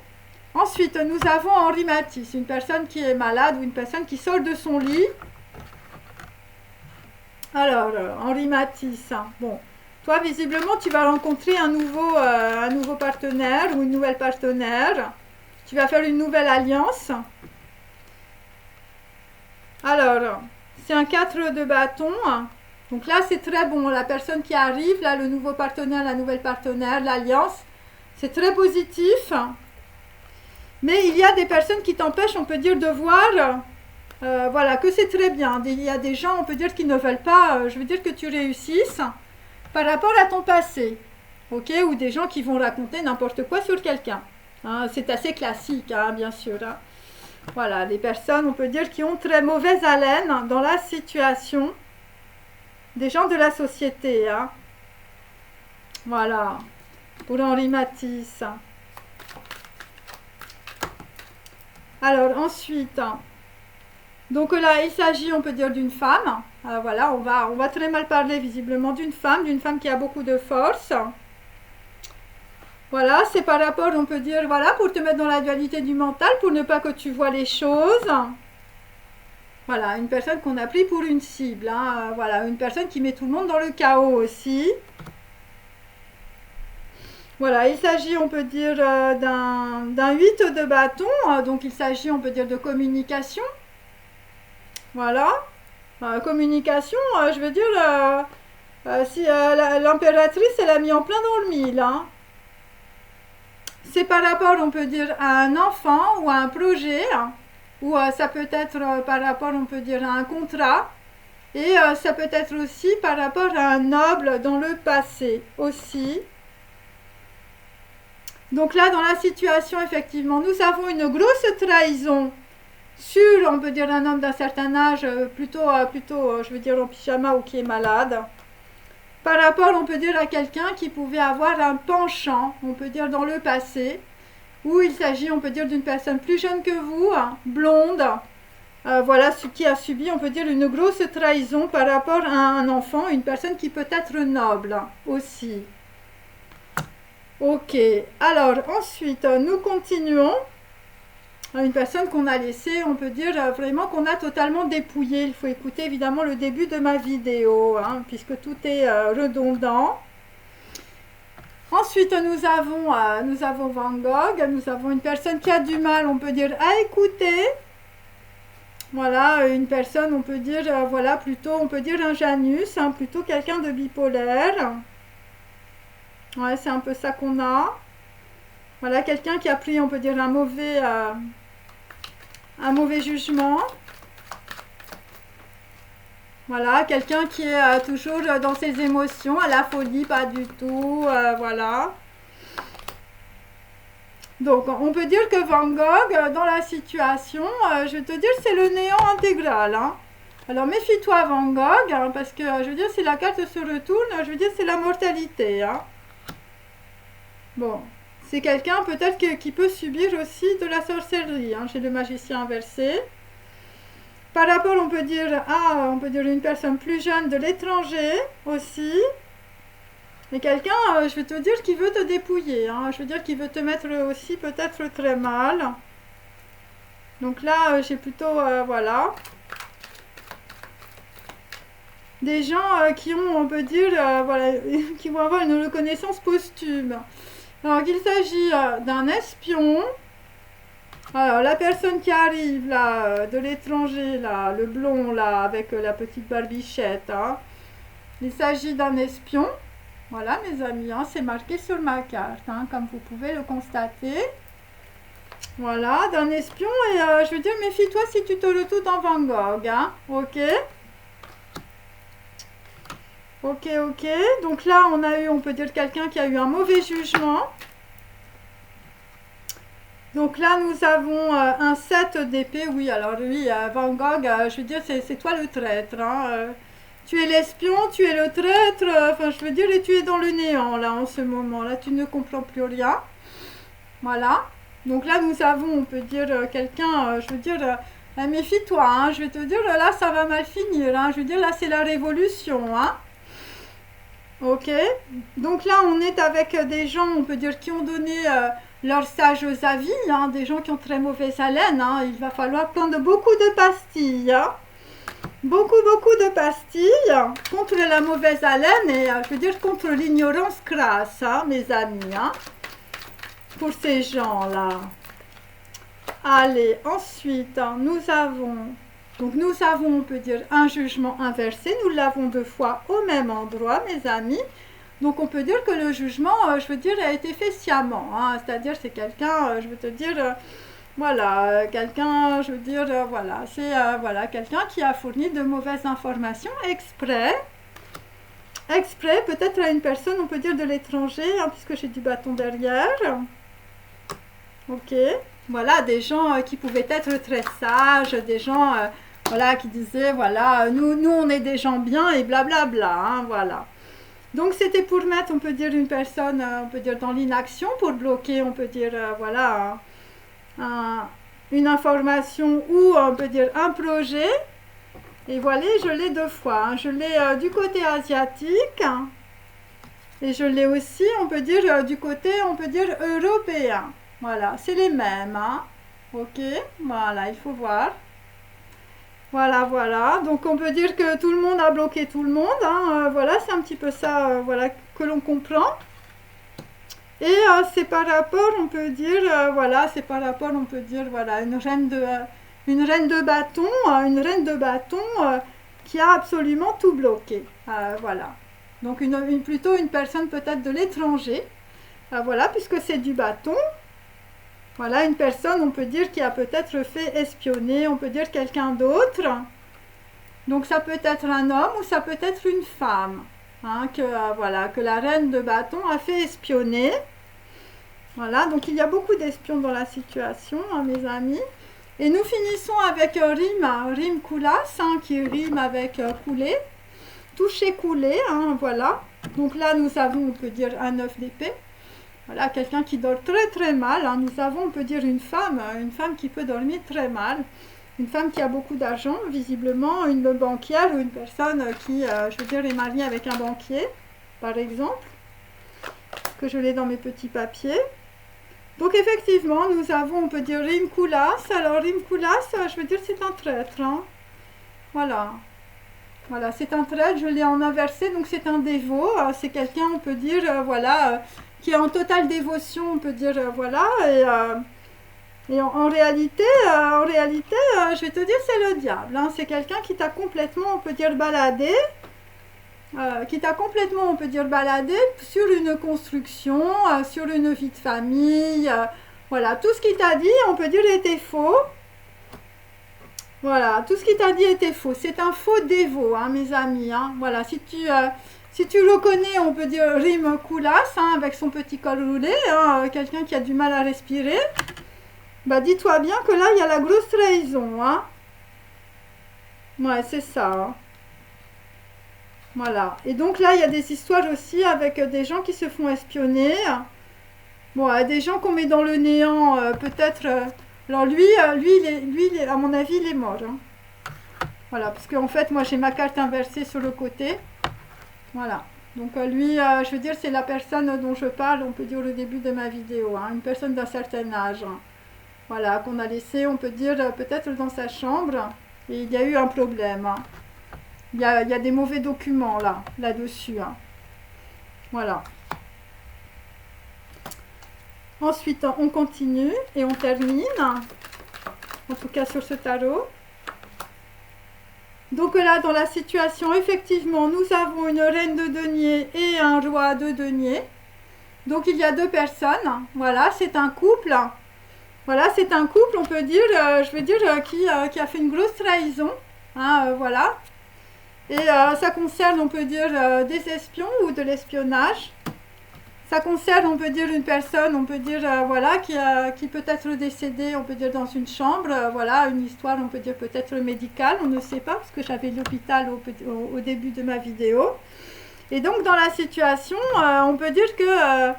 A: Ensuite, nous avons Henri Matisse, une personne qui est malade ou une personne qui sort de son lit. Alors, Henri Matisse, bon, toi, visiblement, tu vas rencontrer un nouveau partenaire ou une nouvelle partenaire. Tu vas faire une nouvelle alliance. Alors, c'est un 4 de bâton. Donc là, c'est très bon. La personne qui arrive, là, le nouveau partenaire, la nouvelle partenaire, l'alliance, c'est très positif. Mais il y a des personnes qui t'empêchent, on peut dire, de voir, voilà, que c'est très bien. Il y a des gens, on peut dire, qui ne veulent pas, je veux dire, que tu réussisses par rapport à ton passé. Ok, ou des gens qui vont raconter n'importe quoi sur quelqu'un. Hein, c'est assez classique, hein, bien sûr. Hein. Voilà, des personnes, on peut dire, qui ont très mauvaise haleine dans la situation. Des gens de la société. Hein. Voilà, pour Henri Matisse. Alors ensuite, donc là il s'agit, on peut dire, d'une femme. Voilà, on va très mal parler visiblement d'une femme qui a beaucoup de force. Voilà, c'est par rapport, on peut dire, voilà, pour te mettre dans la dualité du mental, pour ne pas que tu vois les choses. Voilà, une personne qu'on a pris pour une cible. Hein. Voilà, une personne qui met tout le monde dans le chaos aussi. Voilà, il s'agit, on peut dire, d'un 8 de bâton. Donc, il s'agit, on peut dire, de communication. Voilà. Communication, je veux dire, si l'impératrice, elle a mis en plein dans le mille. Hein. C'est par rapport, on peut dire, à un enfant ou à un projet. Hein, ou ça peut être par rapport, on peut dire, à un contrat. Et ça peut être aussi par rapport à un noble dans le passé aussi. Donc là, dans la situation, effectivement, nous avons une grosse trahison sur, on peut dire, un homme d'un certain âge, plutôt, je veux dire, en pyjama ou qui est malade. Par rapport, on peut dire, à quelqu'un qui pouvait avoir un penchant, on peut dire, dans le passé, où il s'agit, on peut dire, d'une personne plus jeune que vous, blonde, voilà, ce qui a subi, on peut dire, une grosse trahison par rapport à un enfant, une personne qui peut être noble aussi. Ok, alors ensuite nous continuons. Une personne qu'on a laissée, on peut dire vraiment qu'on a totalement dépouillé. Il faut écouter évidemment le début de ma vidéo, hein, puisque tout est redondant. Ensuite nous avons Van Gogh, nous avons une personne qui a du mal, on peut dire, à écouter. Voilà, une personne, on peut dire, voilà, plutôt, on peut dire un Janus, hein, plutôt quelqu'un de bipolaire. Ouais, c'est un peu ça qu'on a. Voilà, quelqu'un qui a pris, on peut dire, un mauvais jugement. Voilà, quelqu'un qui est toujours dans ses émotions, à la folie, pas du tout. Voilà. Donc, on peut dire que Van Gogh, dans la situation, je vais te dire, c'est le néant intégral. Hein. Alors, méfie-toi, Van Gogh, hein, parce que, je veux dire, si la carte se retourne, je veux dire, c'est la mortalité. Hein. Bon, c'est quelqu'un peut-être qui peut subir aussi de la sorcellerie. Hein. J'ai le magicien inversé. Par rapport, on peut dire une personne plus jeune de l'étranger aussi. Mais quelqu'un, je vais te dire, qui veut te dépouiller. Hein. Je veux dire, qui veut te mettre aussi peut-être très mal. Donc là, j'ai plutôt, voilà. Des gens qui ont, on peut dire, voilà, qui vont avoir une reconnaissance posthume. Alors qu'il s'agit d'un espion. Alors la personne qui arrive là, de l'étranger, là, le blond là, avec la petite barbichette, hein, il s'agit d'un espion. Voilà, mes amis, hein, c'est marqué sur ma carte, hein, comme vous pouvez le constater. Voilà, d'un espion. Et je veux dire, méfie-toi si tu te retrouves dans Van Gogh. Hein, ok. Ok, ok. Donc là, on peut dire quelqu'un qui a eu un mauvais jugement. Donc là, nous avons un 7 d'épée. Oui, alors oui, Van Gogh, je veux dire, c'est toi le traître. Hein, tu es l'espion, tu es le traître. Enfin, je veux dire, et tu es dans le néant, là, en ce moment. Là, tu ne comprends plus rien. Voilà. Donc là, nous avons, on peut dire, quelqu'un, je veux dire, méfie-toi. Hein, je vais te dire, là, ça va mal finir. Hein, je veux dire, là, c'est la révolution. Hein. Ok. Donc là, on est avec des gens, on peut dire, qui ont donné leurs sages avis, hein, des gens qui ont très mauvaise haleine. Hein. Il va falloir prendre beaucoup de pastilles. Hein. Beaucoup, beaucoup de pastilles contre la mauvaise haleine et, je veux dire, contre l'ignorance crasse, hein, mes amis. Hein, pour ces gens-là. Allez, ensuite, nous avons... Donc nous avons, on peut dire, un jugement inversé. Nous l'avons 2 fois au même endroit, mes amis. Donc on peut dire que le jugement, je veux dire, a été fait sciemment. Hein, c'est-à-dire c'est quelqu'un, je veux te dire, voilà, quelqu'un, je veux dire, voilà, c'est voilà, quelqu'un qui a fourni de mauvaises informations exprès. Exprès, peut-être à une personne, on peut dire de l'étranger, hein, puisque j'ai du bâton derrière. Ok. Voilà, des gens qui pouvaient être très sages, des gens voilà, qui disaient, voilà, nous on est des gens bien et blablabla, hein, voilà. Donc c'était pour mettre, on peut dire, une personne, on peut dire, dans l'inaction, pour bloquer, on peut dire, voilà, une information ou, on peut dire, un projet. Et voilà, je l'ai 2 fois. Hein. Je l'ai du côté asiatique et je l'ai aussi, on peut dire, du côté, on peut dire, européen. Voilà, c'est les mêmes. Hein. Ok, voilà, il faut voir. Voilà, voilà. Donc on peut dire que tout le monde a bloqué tout le monde. Hein. Voilà, c'est un petit peu ça voilà, que l'on comprend. Et c'est par rapport, on peut dire, voilà, c'est par rapport, on peut dire, voilà, une reine de bâton, qui a absolument tout bloqué. Voilà. Donc plutôt une personne peut-être de l'étranger. Voilà, puisque c'est du bâton. Voilà, une personne, on peut dire, qui a peut-être fait espionner, on peut dire quelqu'un d'autre. Donc ça peut être un homme ou ça peut être une femme. Hein, voilà, que la reine de bâton a fait espionner. Voilà, donc il y a beaucoup d'espions dans la situation, hein, mes amis. Et nous finissons avec rime coulas, hein, qui rime avec couler. Toucher, couler, hein, voilà. Donc là, nous avons, on peut dire, un 9 d'épée. Voilà, quelqu'un qui dort très très mal. Hein. Nous avons, on peut dire, une femme qui peut dormir très mal. Une femme qui a beaucoup d'argent, visiblement, une banquière ou une personne qui, je veux dire, est mariée avec un banquier, par exemple, que je l'ai dans mes petits papiers. Donc effectivement, nous avons, on peut dire, rime coulas. Alors rime coulas, je veux dire, c'est un traître. Hein. Voilà. Voilà, c'est un traître, je l'ai en inversé, donc c'est un dévot. C'est quelqu'un, on peut dire, voilà, qui est en totale dévotion, on peut dire, voilà. Et en réalité, je vais te dire, c'est le diable. Hein. C'est quelqu'un qui t'a complètement, on peut dire, baladé. On peut dire, baladé sur une construction, sur une vie de famille. Voilà, tout ce qu'il t'a dit, on peut dire, était faux. Voilà, tout ce qu'il t'a dit était faux. C'est un faux dévot, hein, mes amis. Hein. Voilà, si tu reconnais, on peut dire, rime coulas, hein, avec son petit col roulé, hein, quelqu'un qui a du mal à respirer, bah dis-toi bien que là, il y a la grosse trahison. Hein. Ouais, c'est ça. Hein. Voilà. Et donc là, il y a des histoires aussi avec des gens qui se font espionner. Bon, des gens qu'on met dans le néant, peut-être... alors lui, à mon avis, il est mort. Hein. Voilà, parce qu'en fait, moi, j'ai ma carte inversée sur le côté. Voilà. Donc lui, je veux dire, c'est la personne dont je parle, on peut dire, au début de ma vidéo. Hein. Une personne d'un certain âge. Hein. Voilà, qu'on a laissé, on peut dire, peut-être dans sa chambre. Et il y a eu un problème. Hein. Il y a des mauvais documents là-dessus. Hein. Voilà. Ensuite, on continue et on termine. En tout cas, sur ce tarot. Donc là, dans la situation, effectivement, nous avons une reine de denier et un roi de denier. Donc il y a deux personnes. Voilà, c'est un couple. Voilà, c'est un couple, on peut dire, je veux dire, qui a fait une grosse trahison. Hein, voilà. Et ça concerne, on peut dire, des espions ou de l'espionnage. Ça concerne, on peut dire, une personne, on peut dire, voilà, qui peut être décédée, on peut dire, dans une chambre. Voilà, une histoire, on peut dire, peut-être médicale, on ne sait pas, parce que j'avais l'hôpital au début de ma vidéo. Et donc, dans la situation, on peut dire que,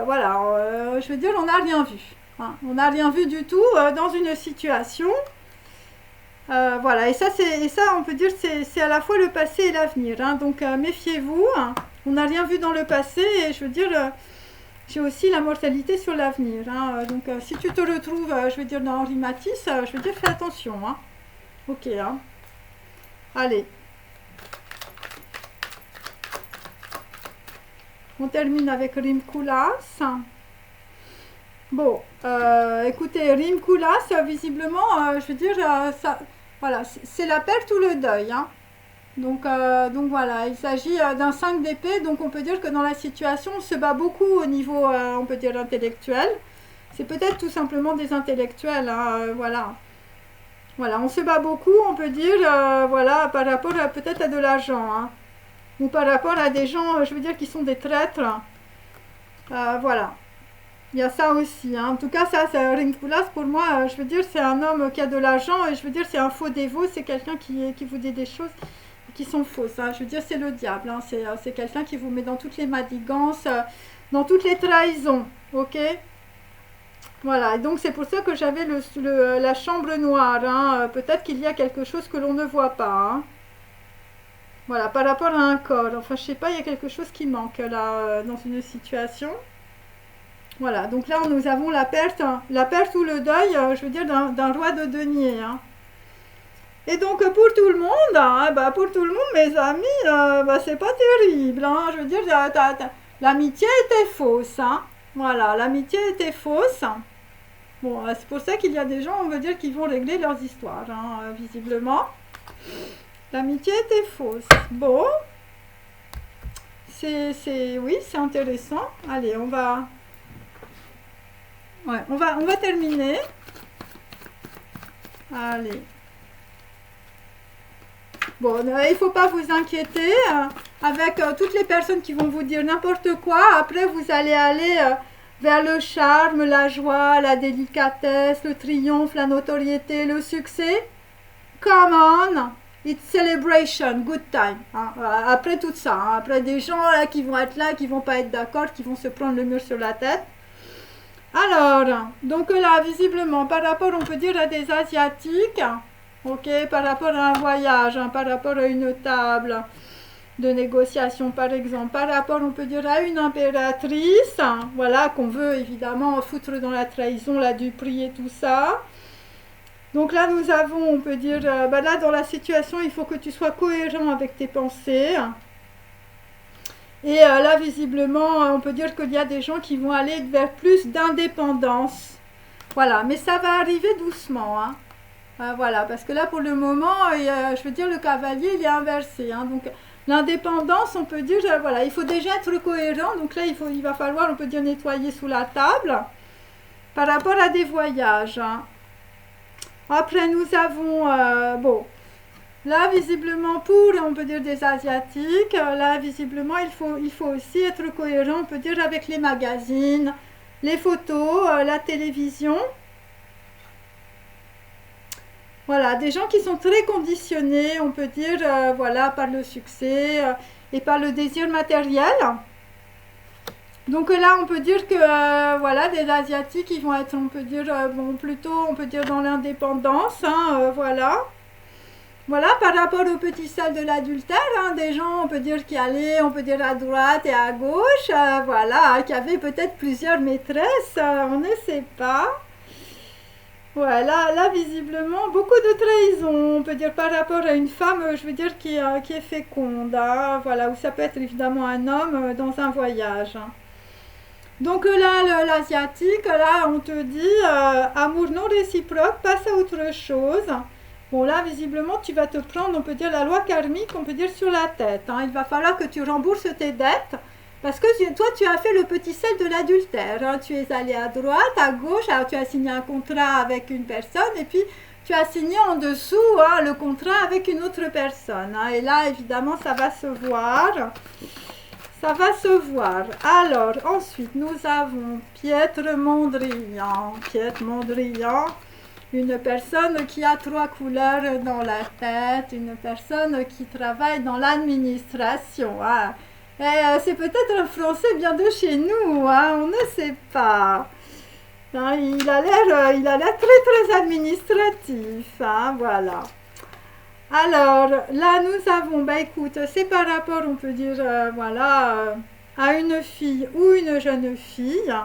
A: voilà, je veux dire, on n'a rien vu. Hein, on n'a rien vu du tout dans une situation. Voilà, et ça, on peut dire, c'est à la fois le passé et l'avenir. Hein, donc, méfiez-vous. Hein, on n'a rien vu dans le passé et je veux dire, j'ai aussi la mortalité sur l'avenir. Hein, donc, si tu te retrouves, je veux dire, dans Henri Matisse, je veux dire, fais attention. Hein. Ok, hein. Allez. On termine avec Rimkoulas. Bon, écoutez, Rimkoulas, visiblement, je veux dire, ça, voilà, c'est la perte ou le deuil. Hein. Donc voilà, il s'agit d'un 5 d'épée, donc on peut dire que dans la situation, on se bat beaucoup au niveau, on peut dire, intellectuel. C'est peut-être tout simplement des intellectuels, hein, voilà. Voilà, on se bat beaucoup, on peut dire, voilà, par rapport peut-être à de l'argent, hein. Ou par rapport à des gens, je veux dire, qui sont des traîtres. Voilà. Il y a ça aussi. Hein. En tout cas, ça, c'est Rimkoulas, pour moi, je veux dire, c'est un homme qui a de l'argent et je veux dire, c'est un faux dévot, c'est quelqu'un qui vous dit des choses qui sont fausses. Hein. Je veux dire, c'est le diable. Hein. C'est quelqu'un qui vous met dans toutes les manigances, dans toutes les trahisons. Ok? Voilà. Et donc, c'est pour ça que j'avais la chambre noire. Hein. Peut-être qu'il y a quelque chose que l'on ne voit pas. Hein. Voilà, par rapport à un corps. Enfin, je sais pas, il y a quelque chose qui manque là, dans une situation. Voilà, donc là, nous avons la perte ou le deuil, je veux dire, d'un roi de denier. Hein. Et donc, pour tout le monde, hein, bah, pour tout le monde, mes amis, bah, c'est pas terrible. Hein. Je veux dire, l'amitié était fausse. Hein. Voilà, l'amitié était fausse. Bon, c'est pour ça qu'il y a des gens, on veut dire, qui vont régler leurs histoires, hein, visiblement. L'amitié était fausse. Bon. Oui, c'est intéressant. Allez, on va terminer. Allez. Bon, il ne faut pas vous inquiéter. Avec toutes les personnes qui vont vous dire n'importe quoi, après vous allez aller vers le charme, la joie, la délicatesse, le triomphe, la notoriété, le succès. Come on! It's celebration, good time. Hein. Après tout ça, hein. Après des gens là, qui vont être là, qui vont pas être d'accord, qui vont se prendre le mur sur la tête. Alors, donc là, visiblement, par rapport, on peut dire, à des Asiatiques, ok, par rapport à un voyage, hein, par rapport à une table de négociation, par exemple, par rapport, on peut dire, à une impératrice, hein, voilà, qu'on veut évidemment foutre dans la trahison, la duperie et tout ça. Donc là, nous avons, on peut dire, là, dans la situation, il faut que tu sois cohérent avec tes pensées. Et là, visiblement, on peut dire qu'il y a des gens qui vont aller vers plus d'indépendance. Voilà, mais ça va arriver doucement. Hein. Voilà, parce que là, pour le moment, je veux dire, le cavalier, il est inversé. Hein. Donc, l'indépendance, on peut dire, voilà, il faut déjà être cohérent. Donc là, il va falloir, on peut dire, nettoyer sous la table par rapport à des voyages. Hein. Après, nous avons, bon, là, visiblement, pour, on peut dire, des Asiatiques, là, visiblement, il faut aussi être cohérent, on peut dire, avec les magazines, les photos, la télévision. Voilà, des gens qui sont très conditionnés, on peut dire, voilà, par le succès et par le désir matériel. Donc là, on peut dire que, voilà, des Asiatiques, ils vont être, on peut dire, bon, plutôt, on peut dire, dans l'indépendance, hein, voilà. Voilà, par rapport aux petites salles de l'adultère, hein, des gens, on peut dire, qui allaient, on peut dire, à droite et à gauche, voilà, qui avaient peut-être plusieurs maîtresses, on ne sait pas. Voilà, là, visiblement, beaucoup de trahison, on peut dire, par rapport à une femme, je veux dire, qui est féconde, hein, voilà, ou ça peut être évidemment un homme dans un voyage. Hein. Donc là, l'asiatique, là, on te dit, amour non réciproque, passe à autre chose. Bon, là, visiblement, tu vas te prendre, on peut dire, la loi karmique, on peut dire, sur la tête. Hein. Il va falloir que tu rembourses tes dettes. Parce que toi, tu as fait le petit sel de l'adultère. Hein. Tu es allé à droite, à gauche, alors tu as signé un contrat avec une personne et puis tu as signé en dessous hein, le contrat avec une autre personne. Hein. Et là, évidemment, ça va se voir. Ça va se voir. Alors, ensuite, nous avons Piètre Mondrian. Piètre Mondrian, une personne qui a 3 couleurs dans la tête, une personne qui travaille dans l'administration. Hein. C'est peut-être un Français bien de chez nous, hein, on ne sait pas. Hein, il a l'air très très administratif, hein, voilà. Alors, là nous avons, bah écoute, c'est par rapport, on peut dire, voilà, à une fille ou une jeune fille.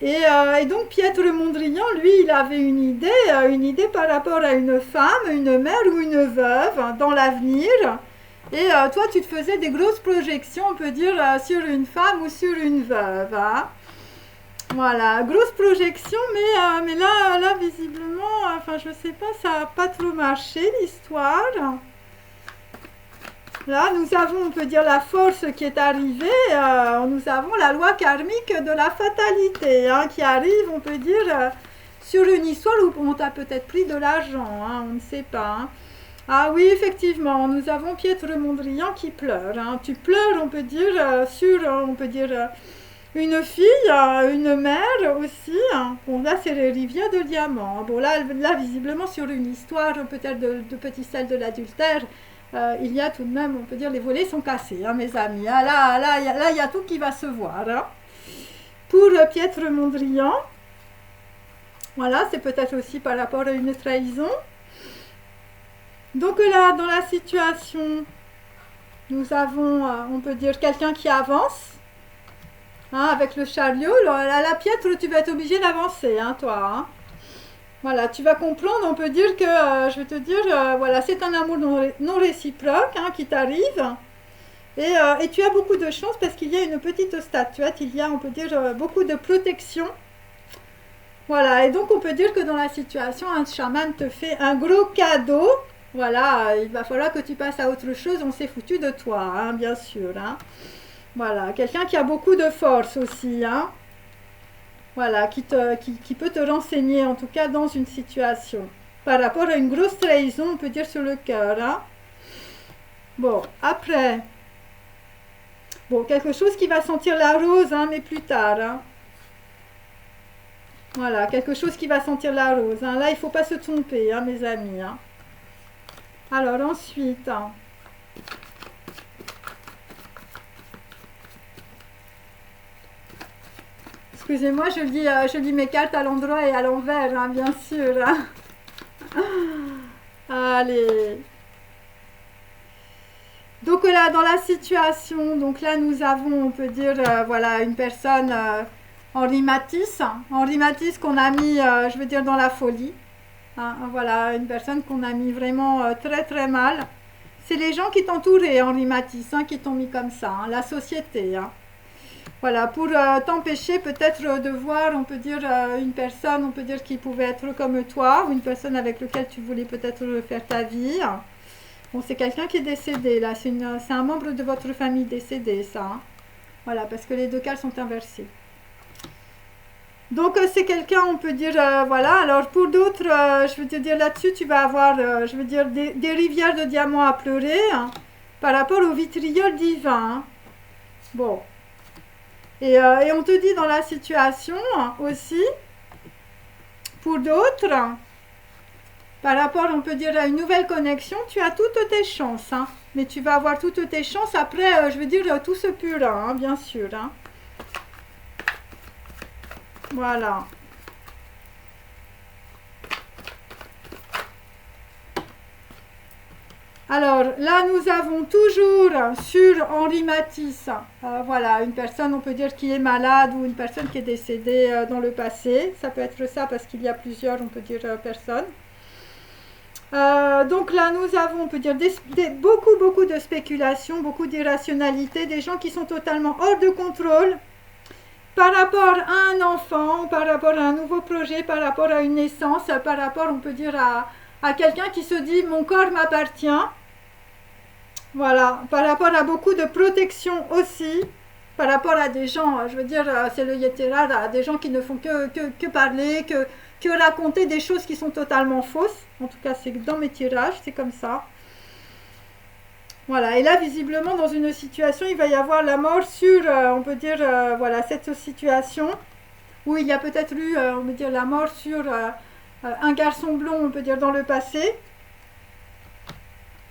A: Et donc Piètre Mondrian, lui, il avait une idée par rapport à une femme, une mère ou une veuve hein, dans l'avenir. Et toi, tu te faisais des grosses projections, on peut dire, sur une femme ou sur une veuve. Hein. Voilà, grosse projection, mais là, visiblement, enfin, je sais pas, ça n'a pas trop marché, l'histoire. Là, nous avons, on peut dire, la force qui est arrivée. Nous avons la loi karmique de la fatalité, hein, qui arrive, on peut dire, sur une histoire où on t'a peut-être pris de l'argent, hein, on ne sait pas. Hein. Ah oui, effectivement, nous avons Piètre Mondrian qui pleure. Hein. Tu pleures, on peut dire, sur, on peut dire, une fille, une mère aussi. Hein. Bon, là, c'est les rivières de diamants. Bon, là, visiblement, sur une histoire, peut-être de petit sel de l'adultère, il y a tout de même, on peut dire, les volets sont cassés, hein, mes amis. Ah, là, il y a tout qui va se voir. Hein. Pour Piètre Mondrian, voilà, c'est peut-être aussi par rapport à une trahison. Donc là, dans la situation, nous avons, on peut dire, quelqu'un qui avance, hein, avec le chariot. La Piètre, tu vas être obligé d'avancer, hein, toi. Hein. Voilà, tu vas comprendre, on peut dire que, je vais te dire, voilà, c'est un amour non réciproque hein, qui t'arrive. Et tu as beaucoup de chance parce qu'il y a une petite statuette, il y a, on peut dire, beaucoup de protection. Voilà, et donc on peut dire que dans la situation, un chaman te fait un gros cadeau. Voilà, il va falloir que tu passes à autre chose, on s'est foutu de toi, hein, bien sûr. Hein. Voilà, quelqu'un qui a beaucoup de force aussi, hein. Voilà, qui peut te renseigner, en tout cas dans une situation. Par rapport à une grosse trahison, on peut dire sur le cœur. Hein. Bon, après, bon, quelque chose qui va sentir la rose, hein, mais plus tard. Hein. Voilà, quelque chose qui va sentir la rose. Hein. Là, il ne faut pas se tromper, hein, mes amis. Hein. Alors ensuite, excusez-moi, je lis mes cartes à l'endroit et à l'envers, hein, bien sûr. Hein. Allez. Donc là, dans la situation, donc là nous avons, on peut dire, voilà, une personne Henri Matisse qu'on a mis, je veux dire, dans la folie. Hein, voilà, une personne qu'on a mis vraiment très très mal. C'est les gens qui t'entouraient, Henri Matisse, hein, qui t'ont mis comme ça, hein, la société. Hein. Voilà, pour t'empêcher peut-être de voir, on peut dire, une personne, on peut dire, qui pouvait être comme toi, ou une personne avec laquelle tu voulais peut-être faire ta vie. Bon, c'est quelqu'un qui est décédé, là, c'est un membre de votre famille décédé, ça. Hein. Voilà, parce que les deux cartes sont inversées. Donc c'est quelqu'un, on peut dire, voilà, alors pour d'autres, je veux te dire là-dessus, tu vas avoir, je veux dire, des rivières de diamants à pleurer hein, par rapport au vitriol divin. Hein. Bon. Et on te dit dans la situation hein, aussi, pour d'autres, par rapport, on peut dire, à une nouvelle connexion, tu as toutes tes chances. Hein, mais tu vas avoir toutes tes chances après, je veux dire, tout ce pur-là, hein, bien sûr. Hein. Voilà. Alors là, nous avons toujours sur Henri Matisse, voilà, une personne, on peut dire, qui est malade ou une personne qui est décédée dans le passé. Ça peut être ça parce qu'il y a plusieurs, on peut dire, personnes. Donc là, nous avons, on peut dire, beaucoup de spéculation, beaucoup d'irrationalité, des gens qui sont totalement hors de contrôle. Par rapport à un enfant, par rapport à un nouveau projet, par rapport à une naissance, par rapport, on peut dire, à quelqu'un qui se dit mon corps m'appartient. Voilà, par rapport à beaucoup de protection aussi, par rapport à des gens, je veux dire, c'est le Yetzirah, à des gens qui ne font que parler, que raconter des choses qui sont totalement fausses. En tout cas, c'est dans mes tirages, c'est comme ça. Voilà, et là, visiblement, dans une situation, il va y avoir la mort sur, on peut dire, voilà, cette situation, où il y a peut-être eu, on peut dire, la mort sur un garçon blond, on peut dire, dans le passé.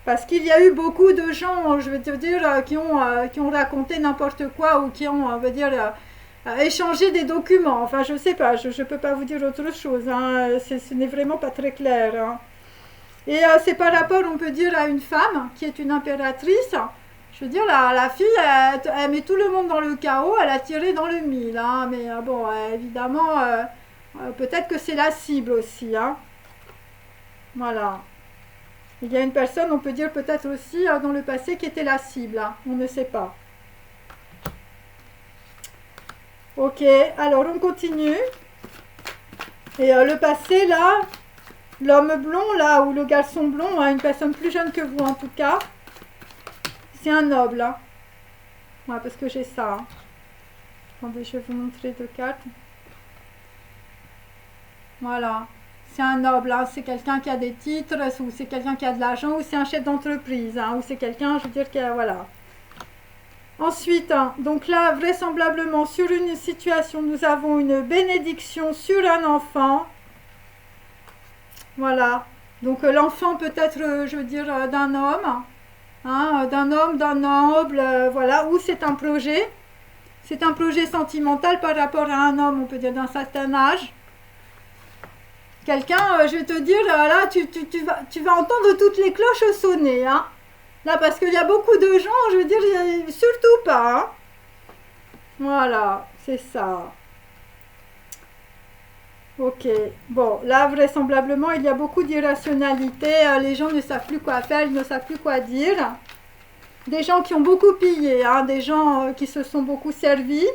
A: Parce qu'il y a eu beaucoup de gens, je veux te dire, qui ont raconté n'importe quoi ou qui ont, on veut dire, échangé des documents. Enfin, je sais pas, je ne peux pas vous dire autre chose. Hein. Ce n'est vraiment pas très clair. Hein. Et c'est par rapport, on peut dire, à une femme qui est une impératrice. Je veux dire, la fille, elle met tout le monde dans le chaos, elle a tiré dans le mille. Hein. Mais bon, évidemment, peut-être que c'est la cible aussi. Hein. Voilà. Il y a une personne, on peut dire peut-être aussi dans le passé, qui était la cible. Hein. On ne sait pas. Ok, alors on continue. Et le passé, là, l'homme blond, là, ou le garçon blond, hein, une personne plus jeune que vous en tout cas, c'est un noble. Hein. Ouais, parce que j'ai ça. Hein. Attendez, je vais vous montrer deux cartes. Voilà. C'est un noble, hein. C'est quelqu'un qui a des titres, ou c'est quelqu'un qui a de l'argent, ou c'est un chef d'entreprise, hein, ou c'est quelqu'un, je veux dire, qui a, voilà. Ensuite, hein, donc là, vraisemblablement, sur une situation, nous avons une bénédiction sur un enfant. Voilà. Donc l'enfant peut être, je veux dire, d'un homme, hein, d'un noble, voilà, ou c'est un projet. C'est un projet sentimental par rapport à un homme, on peut dire, d'un certain âge. Quelqu'un, je vais te dire, là, tu vas entendre toutes les cloches sonner, hein. Là, parce qu'il y a beaucoup de gens, je veux dire, surtout pas, hein. Voilà, c'est ça. Ok, bon, là, vraisemblablement, il y a beaucoup d'irrationalité. Les gens ne savent plus quoi faire, ils ne savent plus quoi dire. Des gens qui ont beaucoup pillé, hein, des gens qui se sont beaucoup servis.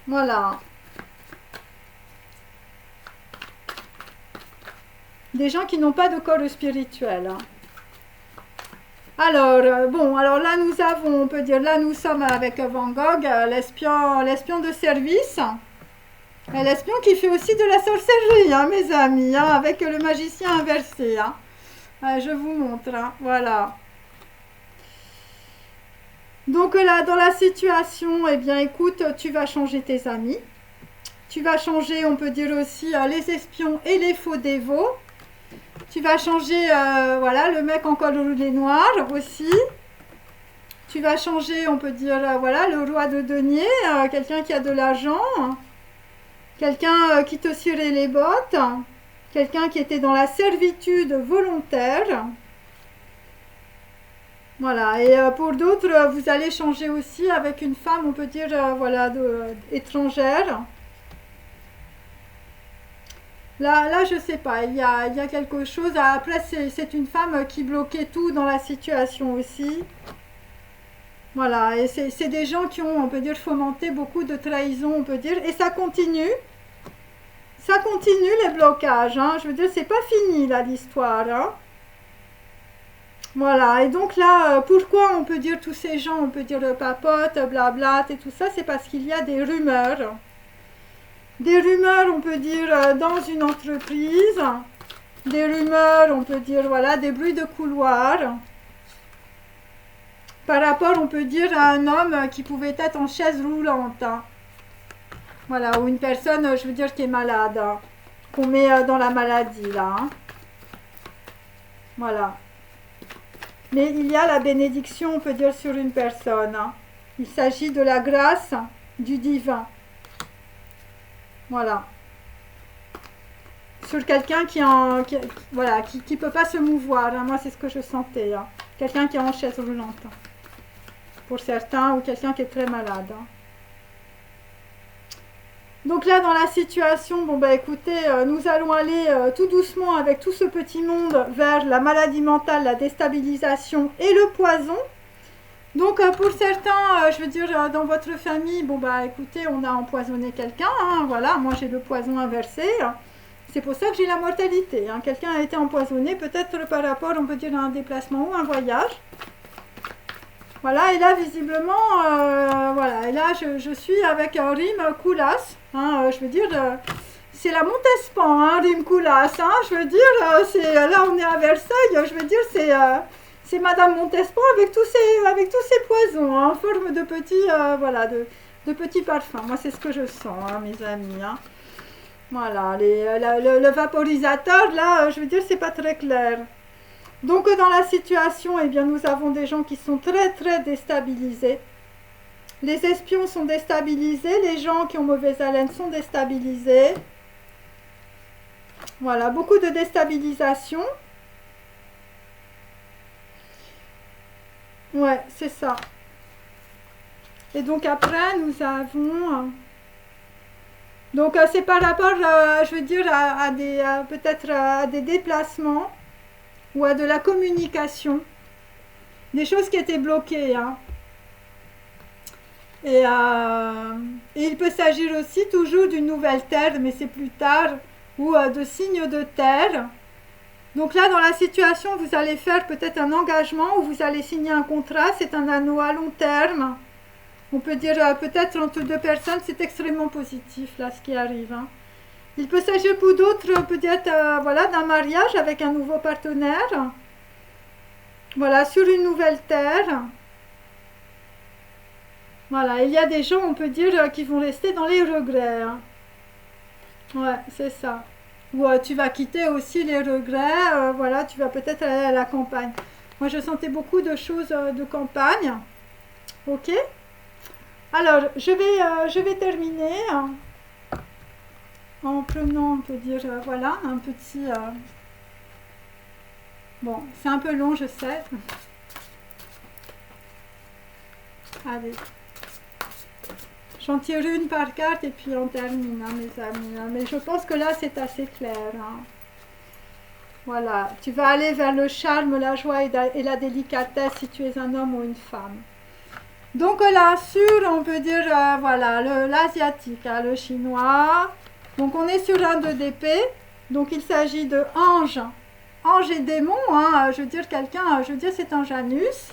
A: Voilà. Des gens qui n'ont pas de corps spirituel. Hein. Alors, bon, alors là nous avons, on peut dire, là nous sommes avec Van Gogh, l'espion de service. L'espion qui fait aussi de la sorcellerie, hein, mes amis, hein, avec le magicien inversé. Hein. Je vous montre, hein, voilà. Donc là, dans la situation, eh bien écoute, tu vas changer tes amis. Tu vas changer, on peut dire aussi, les espions et les faux dévots. Tu vas changer, voilà, le mec en col roulé noir aussi. Tu vas changer, on peut dire, voilà, le roi de denier, quelqu'un qui a de l'argent. Quelqu'un qui te cirait les bottes. Quelqu'un qui était dans la servitude volontaire. Voilà, et pour d'autres, vous allez changer aussi avec une femme, on peut dire, voilà, étrangère. Là, je sais pas, il y a quelque chose. Après, c'est une femme qui bloquait tout dans la situation aussi. Voilà, et c'est des gens qui ont, on peut dire, fomenté beaucoup de trahison, on peut dire. Et ça continue. Ça continue, les blocages. Hein. Je veux dire, c'est pas fini, là, l'histoire. Hein. Voilà, et donc là, pourquoi on peut dire tous ces gens, on peut dire le papote, blabla, et tout ça, c'est parce qu'il y a des rumeurs. Des rumeurs, on peut dire, dans une entreprise. Des rumeurs, on peut dire, voilà, des bruits de couloir. Par rapport, on peut dire, à un homme qui pouvait être en chaise roulante. Hein. Voilà, ou une personne, je veux dire, qui est malade. Hein, qu'on met dans la maladie, là. Hein. Voilà. Mais il y a la bénédiction, on peut dire, sur une personne. Hein. Il s'agit de la grâce du divin. Voilà. Sur quelqu'un voilà, qui peut pas se mouvoir. Hein. Moi, c'est ce que je sentais. Hein. Quelqu'un qui est en chaise roulante. Hein. Pour certains, ou quelqu'un qui est très malade. Hein. Donc là, dans la situation, bon bah écoutez, nous allons aller tout doucement avec tout ce petit monde vers la maladie mentale, la déstabilisation et le poison. Donc pour certains, je veux dire, dans votre famille, bon bah écoutez, on a empoisonné quelqu'un, hein, voilà, moi j'ai le poison inversé. C'est pour ça que j'ai la mortalité. Hein. Quelqu'un a été empoisonné, peut-être par rapport, on peut dire, à un déplacement ou un voyage. Voilà, et là, visiblement, voilà, et là, je suis avec un rime Koulas. Hein, je veux dire, c'est la Montespan, hein, rime Koulas. Hein, je veux dire, là, on est à Versailles, je veux dire, c'est Madame Montespan avec tous ces poisons, hein, en forme de petits, voilà, de petits parfums. Moi, c'est ce que je sens, hein, mes amis. Hein. Voilà, le vaporisateur, là, je veux dire, c'est pas très clair. Donc, dans la situation, eh bien, nous avons des gens qui sont très, très déstabilisés. Les espions sont déstabilisés, les gens qui ont mauvaise haleine sont déstabilisés. Voilà, beaucoup de déstabilisation. Ouais, c'est ça. Et donc, après, nous avons... Donc, c'est par rapport, je veux dire, peut-être à des déplacements ou à de la communication. Des choses qui étaient bloquées. Hein. Et il peut s'agir aussi toujours d'une nouvelle terre, mais c'est plus tard, ou de signes de terre. Donc là, dans la situation, vous allez faire peut-être un engagement ou vous allez signer un contrat. C'est un anneau à long terme. On peut dire peut-être entre deux personnes, c'est extrêmement positif là ce qui arrive. Hein. Il peut s'agir pour d'autres peut-être voilà, d'un mariage avec un nouveau partenaire. Voilà, sur une nouvelle terre. Voilà, il y a des gens, on peut dire, qui vont rester dans les regrets. Hein. Ouais, c'est ça. Ou tu vas quitter aussi les regrets. Voilà, tu vas peut-être aller à la campagne. Moi, je sentais beaucoup de choses de campagne. Ok ? Alors, je vais terminer en prenant, on peut dire, voilà, un petit... Bon, c'est un peu long, je sais. Allez. J'en tire une par carte et puis on termine, hein, mes amis. Hein. Mais je pense que là, c'est assez clair. Hein. Voilà. Tu vas aller vers le charme, la joie et la délicatesse si tu es un homme ou une femme. Donc là, sur, on peut dire, voilà, l'asiatique, hein, le chinois. Donc on est sur un 2 d'épée. Donc il s'agit de ange. Ange et démon, hein, je veux dire quelqu'un, je veux dire c'est un Janus.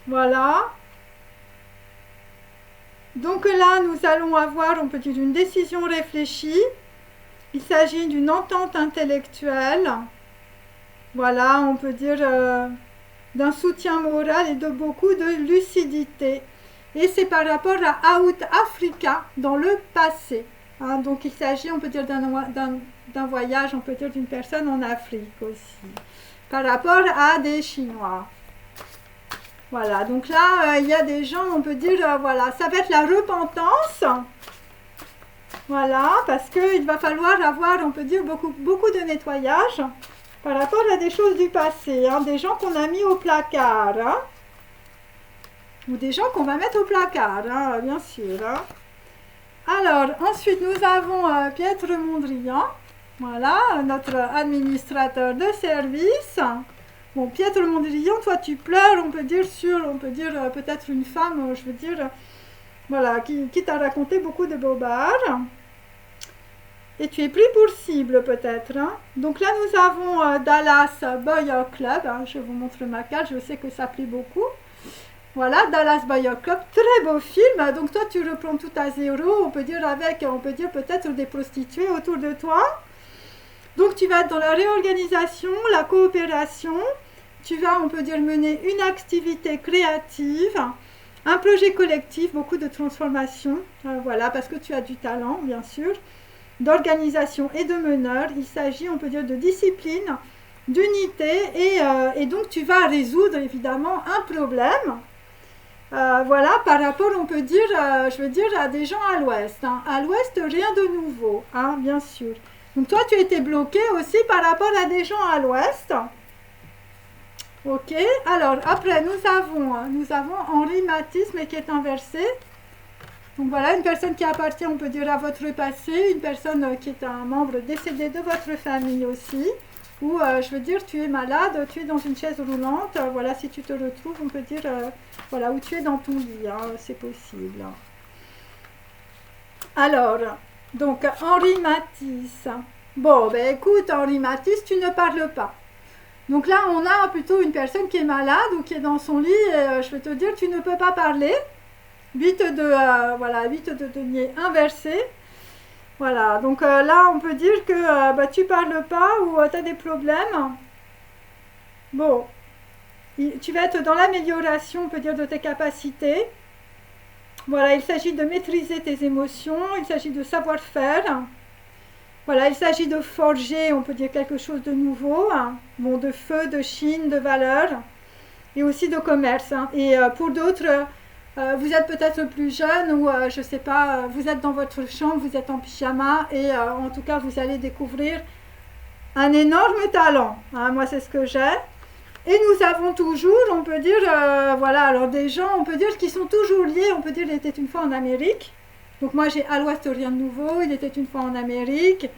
A: Voilà. Donc là, nous allons avoir, on peut dire, une décision réfléchie. Il s'agit d'une entente intellectuelle. Voilà, on peut dire d'un soutien moral et de beaucoup de lucidité. Et c'est par rapport à Out Africa dans le passé. Hein, donc il s'agit, on peut dire, d'un voyage, on peut dire d'une personne en Afrique aussi. Par rapport à des Chinois. Voilà, donc là, il y a des gens, on peut dire, voilà, ça va être la repentance. Voilà, parce qu'il va falloir avoir, on peut dire, beaucoup de nettoyage par rapport à des choses du passé, hein, des gens qu'on a mis au placard, hein, ou des gens qu'on va mettre au placard, hein, bien sûr. Hein. Alors, ensuite, nous avons Pietro Mondrian, voilà, notre administrateur de service. Bon, Pietro Mondrian, toi tu pleures, on peut dire, peut-être une femme, je veux dire, voilà, qui t'a raconté beaucoup de bobards. Et tu es pris pour cible peut-être. Hein. Donc là, nous avons Dallas Boyer Club. Hein, je vous montre ma carte, je sais que ça plaît beaucoup. Voilà, Dallas Boyer Club, très beau film. Donc toi, tu reprends tout à zéro, on peut dire peut-être des prostituées autour de toi. Donc tu vas être dans la réorganisation, la coopération. Tu vas, on peut dire, mener une activité créative, un projet collectif, beaucoup de transformation. Voilà, parce que tu as du talent, bien sûr. D'organisation et de meneur. Il s'agit, on peut dire, de discipline, d'unité et donc tu vas résoudre évidemment un problème. Voilà, par rapport, on peut dire, je veux dire, à des gens à l'ouest. Hein. À l'ouest, rien de nouveau, hein, bien sûr. Donc toi, tu étais bloqué aussi par rapport à des gens à l'ouest. Ok, alors après, nous avons Henri Matisse, mais qui est inversé. Donc voilà, une personne qui appartient, on peut dire, à votre passé, une personne qui est un membre décédé de votre famille aussi, ou je veux dire, tu es malade, tu es dans une chaise roulante, voilà, si tu te retrouves, on peut dire, voilà, où tu es dans ton lit, hein, c'est possible. Alors, Donc, Henri Matisse. Bon, ben écoute, Henri Matisse, tu ne parles pas. Donc là, on a plutôt une personne qui est malade ou qui est dans son lit. Et, je vais te dire, tu ne peux pas parler. 8 de, voilà, 8 de denier inversé. Voilà, donc là, on peut dire que bah, tu parles pas ou tu as des problèmes. Bon, tu vas être dans l'amélioration, on peut dire, de tes capacités. Voilà, il s'agit de maîtriser tes émotions, il s'agit de savoir-faire. Voilà, il s'agit de forger, on peut dire, quelque chose de nouveau. Hein. Bon, de feu, de chine, de valeur. Et aussi de commerce. Hein. Et pour d'autres, vous êtes peut-être plus jeune ou je ne sais pas, vous êtes dans votre chambre, vous êtes en pyjama et en tout cas, vous allez découvrir un énorme talent. Hein. Moi, c'est ce que j'ai. Et nous avons toujours, on peut dire, voilà, alors des gens, on peut dire, qui sont toujours liés. On peut dire, il était une fois en Amérique. Donc moi, j'ai à l'ouest rien de nouveau. Il était une fois en Amérique.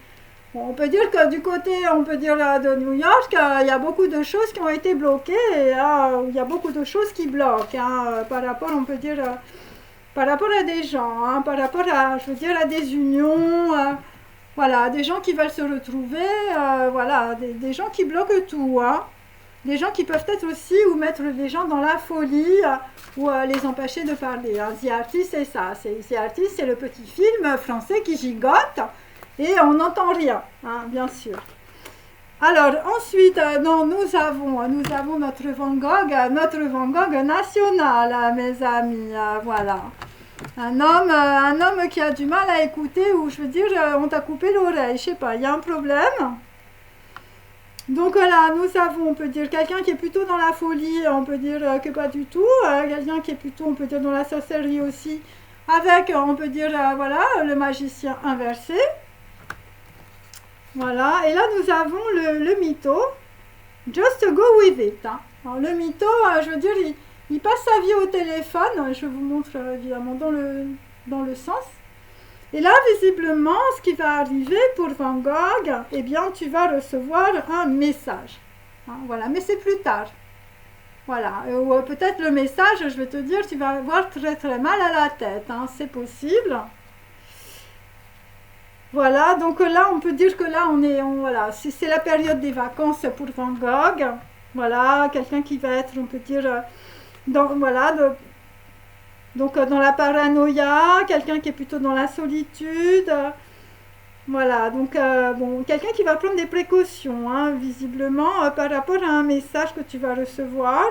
A: Bon, on peut dire que du côté, on peut dire de New York, il y a beaucoup de choses qui ont été bloquées. Et il y a beaucoup de choses qui bloquent hein, par rapport, on peut dire, par rapport à des gens, hein, par rapport à, je veux dire, à des unions. Voilà, des gens qui veulent se retrouver. Voilà, des gens qui bloquent tout. Hein. Des gens qui peuvent être aussi ou mettre les gens dans la folie ou les empêcher de parler. Hein. The Artist, c'est ça. The Artist, c'est le petit film français qui gigote et on n'entend rien, hein, bien sûr. Alors, ensuite, non, nous avons notre Van Gogh national, mes amis. Voilà. Un homme qui a du mal à écouter ou, je veux dire, on t'a coupé l'oreille. Je sais pas, il y a un problème. Donc là, nous avons, on peut dire, quelqu'un qui est plutôt dans la folie, on peut dire que pas du tout, quelqu'un qui est plutôt, on peut dire, dans la sorcellerie aussi, avec, on peut dire, voilà, le magicien inversé. Voilà, et là, nous avons le mytho, just go with it. Hein. Alors, le mytho, je veux dire, il passe sa vie au téléphone, je vous montre évidemment dans le sens. Et là, visiblement, ce qui va arriver pour Van Gogh, eh bien, tu vas recevoir un message. Hein, voilà, mais c'est plus tard. Voilà, ou peut-être le message, je vais te dire, tu vas avoir très très mal à la tête. Hein, c'est possible. Voilà, donc là, on peut dire que là, voilà, c'est la période des vacances pour Van Gogh. Voilà, quelqu'un qui va être, on peut dire, voilà, donc dans la paranoïa, quelqu'un qui est plutôt dans la solitude. Voilà, donc bon, quelqu'un qui va prendre des précautions, hein, visiblement, par rapport à un message que tu vas recevoir.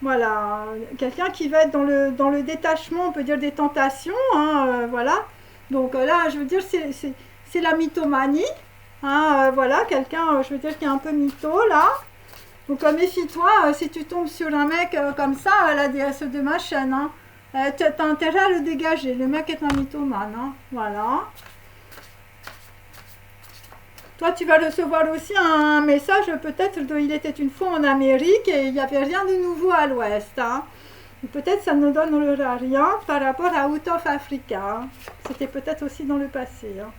A: Voilà, quelqu'un qui va être dans le détachement, on peut dire, des tentations, hein, voilà. Donc là, je veux dire, c'est la mythomanie. Hein, voilà, quelqu'un, je veux dire, qui est un peu mytho, là. Donc méfie-toi, si tu tombes sur un mec comme ça, la déesse de ma chaîne, hein, tu as intérêt à le dégager. Le mec est un mythomane, hein, voilà. Toi, tu vas recevoir aussi un message, peut-être, il était une fois en Amérique et il n'y avait rien de nouveau à l'ouest. Hein. Peut-être ça ne donnera rien par rapport à Out of Africa. Hein. C'était peut-être aussi dans le passé. Hein.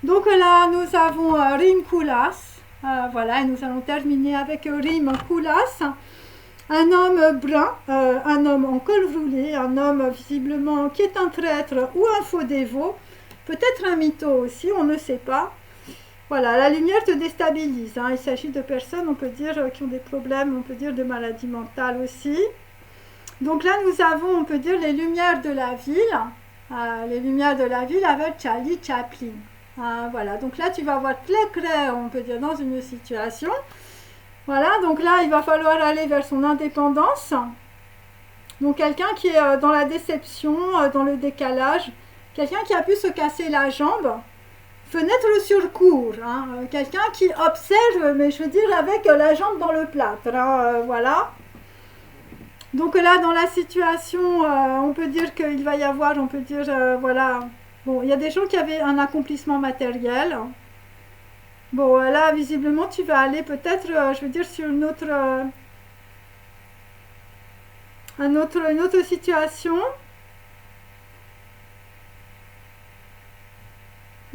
A: Donc là, nous avons Rim Koolhaas. Voilà, et nous allons terminer avec Rim Koolhaas. Un homme brun, un homme en col roulé, un homme visiblement qui est un traître ou un faux dévot. Peut-être un mytho aussi, on ne sait pas. Voilà, la lumière te déstabilise. Hein. Il s'agit de personnes, on peut dire, qui ont des problèmes, on peut dire, de maladie mentale aussi. Donc là, nous avons, on peut dire, les lumières de la ville. Les lumières de la ville avec Charlie Chaplin. Voilà, donc là, tu vas voir très clair, on peut dire, dans une situation. Voilà, donc là, il va falloir aller vers son indépendance. Donc quelqu'un qui est dans la déception, dans le décalage. Quelqu'un qui a pu se casser la jambe. Fenêtre sur cour, hein, quelqu'un qui observe, mais je veux dire avec la jambe dans le plâtre, hein, voilà. Donc là, dans la situation, on peut dire qu'il va y avoir, on peut dire, voilà, bon, il y a des gens qui avaient un accomplissement matériel. Bon, là, visiblement, tu vas aller peut-être, je veux dire, sur une autre situation.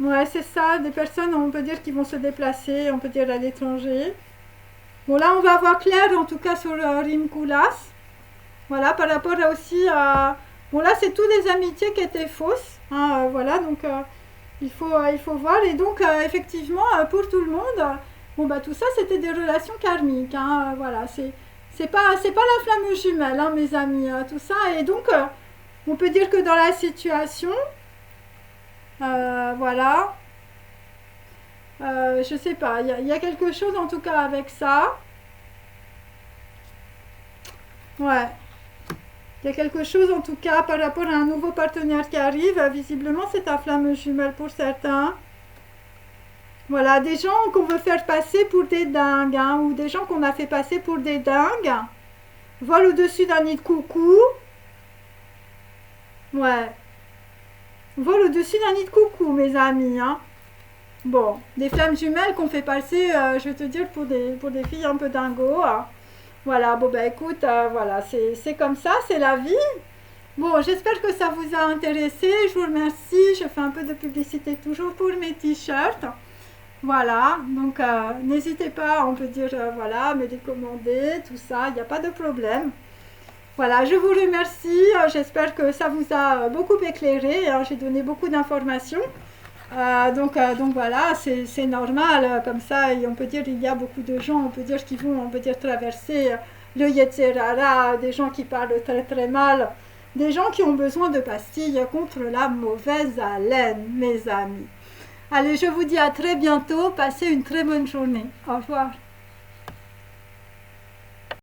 A: Ouais, c'est ça, des personnes, on peut dire, qui vont se déplacer, on peut dire, à l'étranger. Bon, là, on va avoir clair, en tout cas, sur Rim Koolhaas. Voilà, par rapport aussi à... Bon, là, c'est toutes des amitiés qui étaient fausses. hein, voilà, donc il faut voir. Et donc, effectivement, pour tout le monde, bon, bah, tout ça, c'était des relations karmiques, hein, voilà, c'est pas la flamme jumelle, hein, mes amis, tout ça. Et donc, on peut dire que dans la situation, voilà, je sais pas, il y a quelque chose en tout cas avec ça. Ouais, il y a quelque chose en tout cas par rapport à un nouveau partenaire qui arrive. Visiblement, c'est ta flamme jumelle pour certains. Voilà, des gens qu'on veut faire passer pour des dingues, hein, ou des gens qu'on a fait passer pour des dingues. Vol au-dessus d'un nid de coucou. Ouais, vol au-dessus d'un nid de coucou, mes amis, hein. Bon, des flammes jumelles qu'on fait passer, je vais te dire, pour des filles un peu dingos, hein. Voilà, bon bah écoute, voilà, c'est comme ça, c'est la vie. Bon, j'espère que ça vous a intéressé. Je vous remercie. Je fais un peu de publicité toujours pour mes t-shirts. Voilà, donc n'hésitez pas, on peut dire, voilà, à me les commander, tout ça, il n'y a pas de problème. Voilà, je vous remercie. J'espère que ça vous a beaucoup éclairé, hein. J'ai donné beaucoup d'informations. Donc voilà, c'est normal, comme ça, et on peut dire il y a beaucoup de gens, on peut dire qui vont, on peut dire traverser le Yetzirara, des gens qui parlent très très mal, des gens qui ont besoin de pastilles contre la mauvaise haleine, mes amis. Allez, je vous dis à très bientôt, passez une très bonne journée. Au revoir.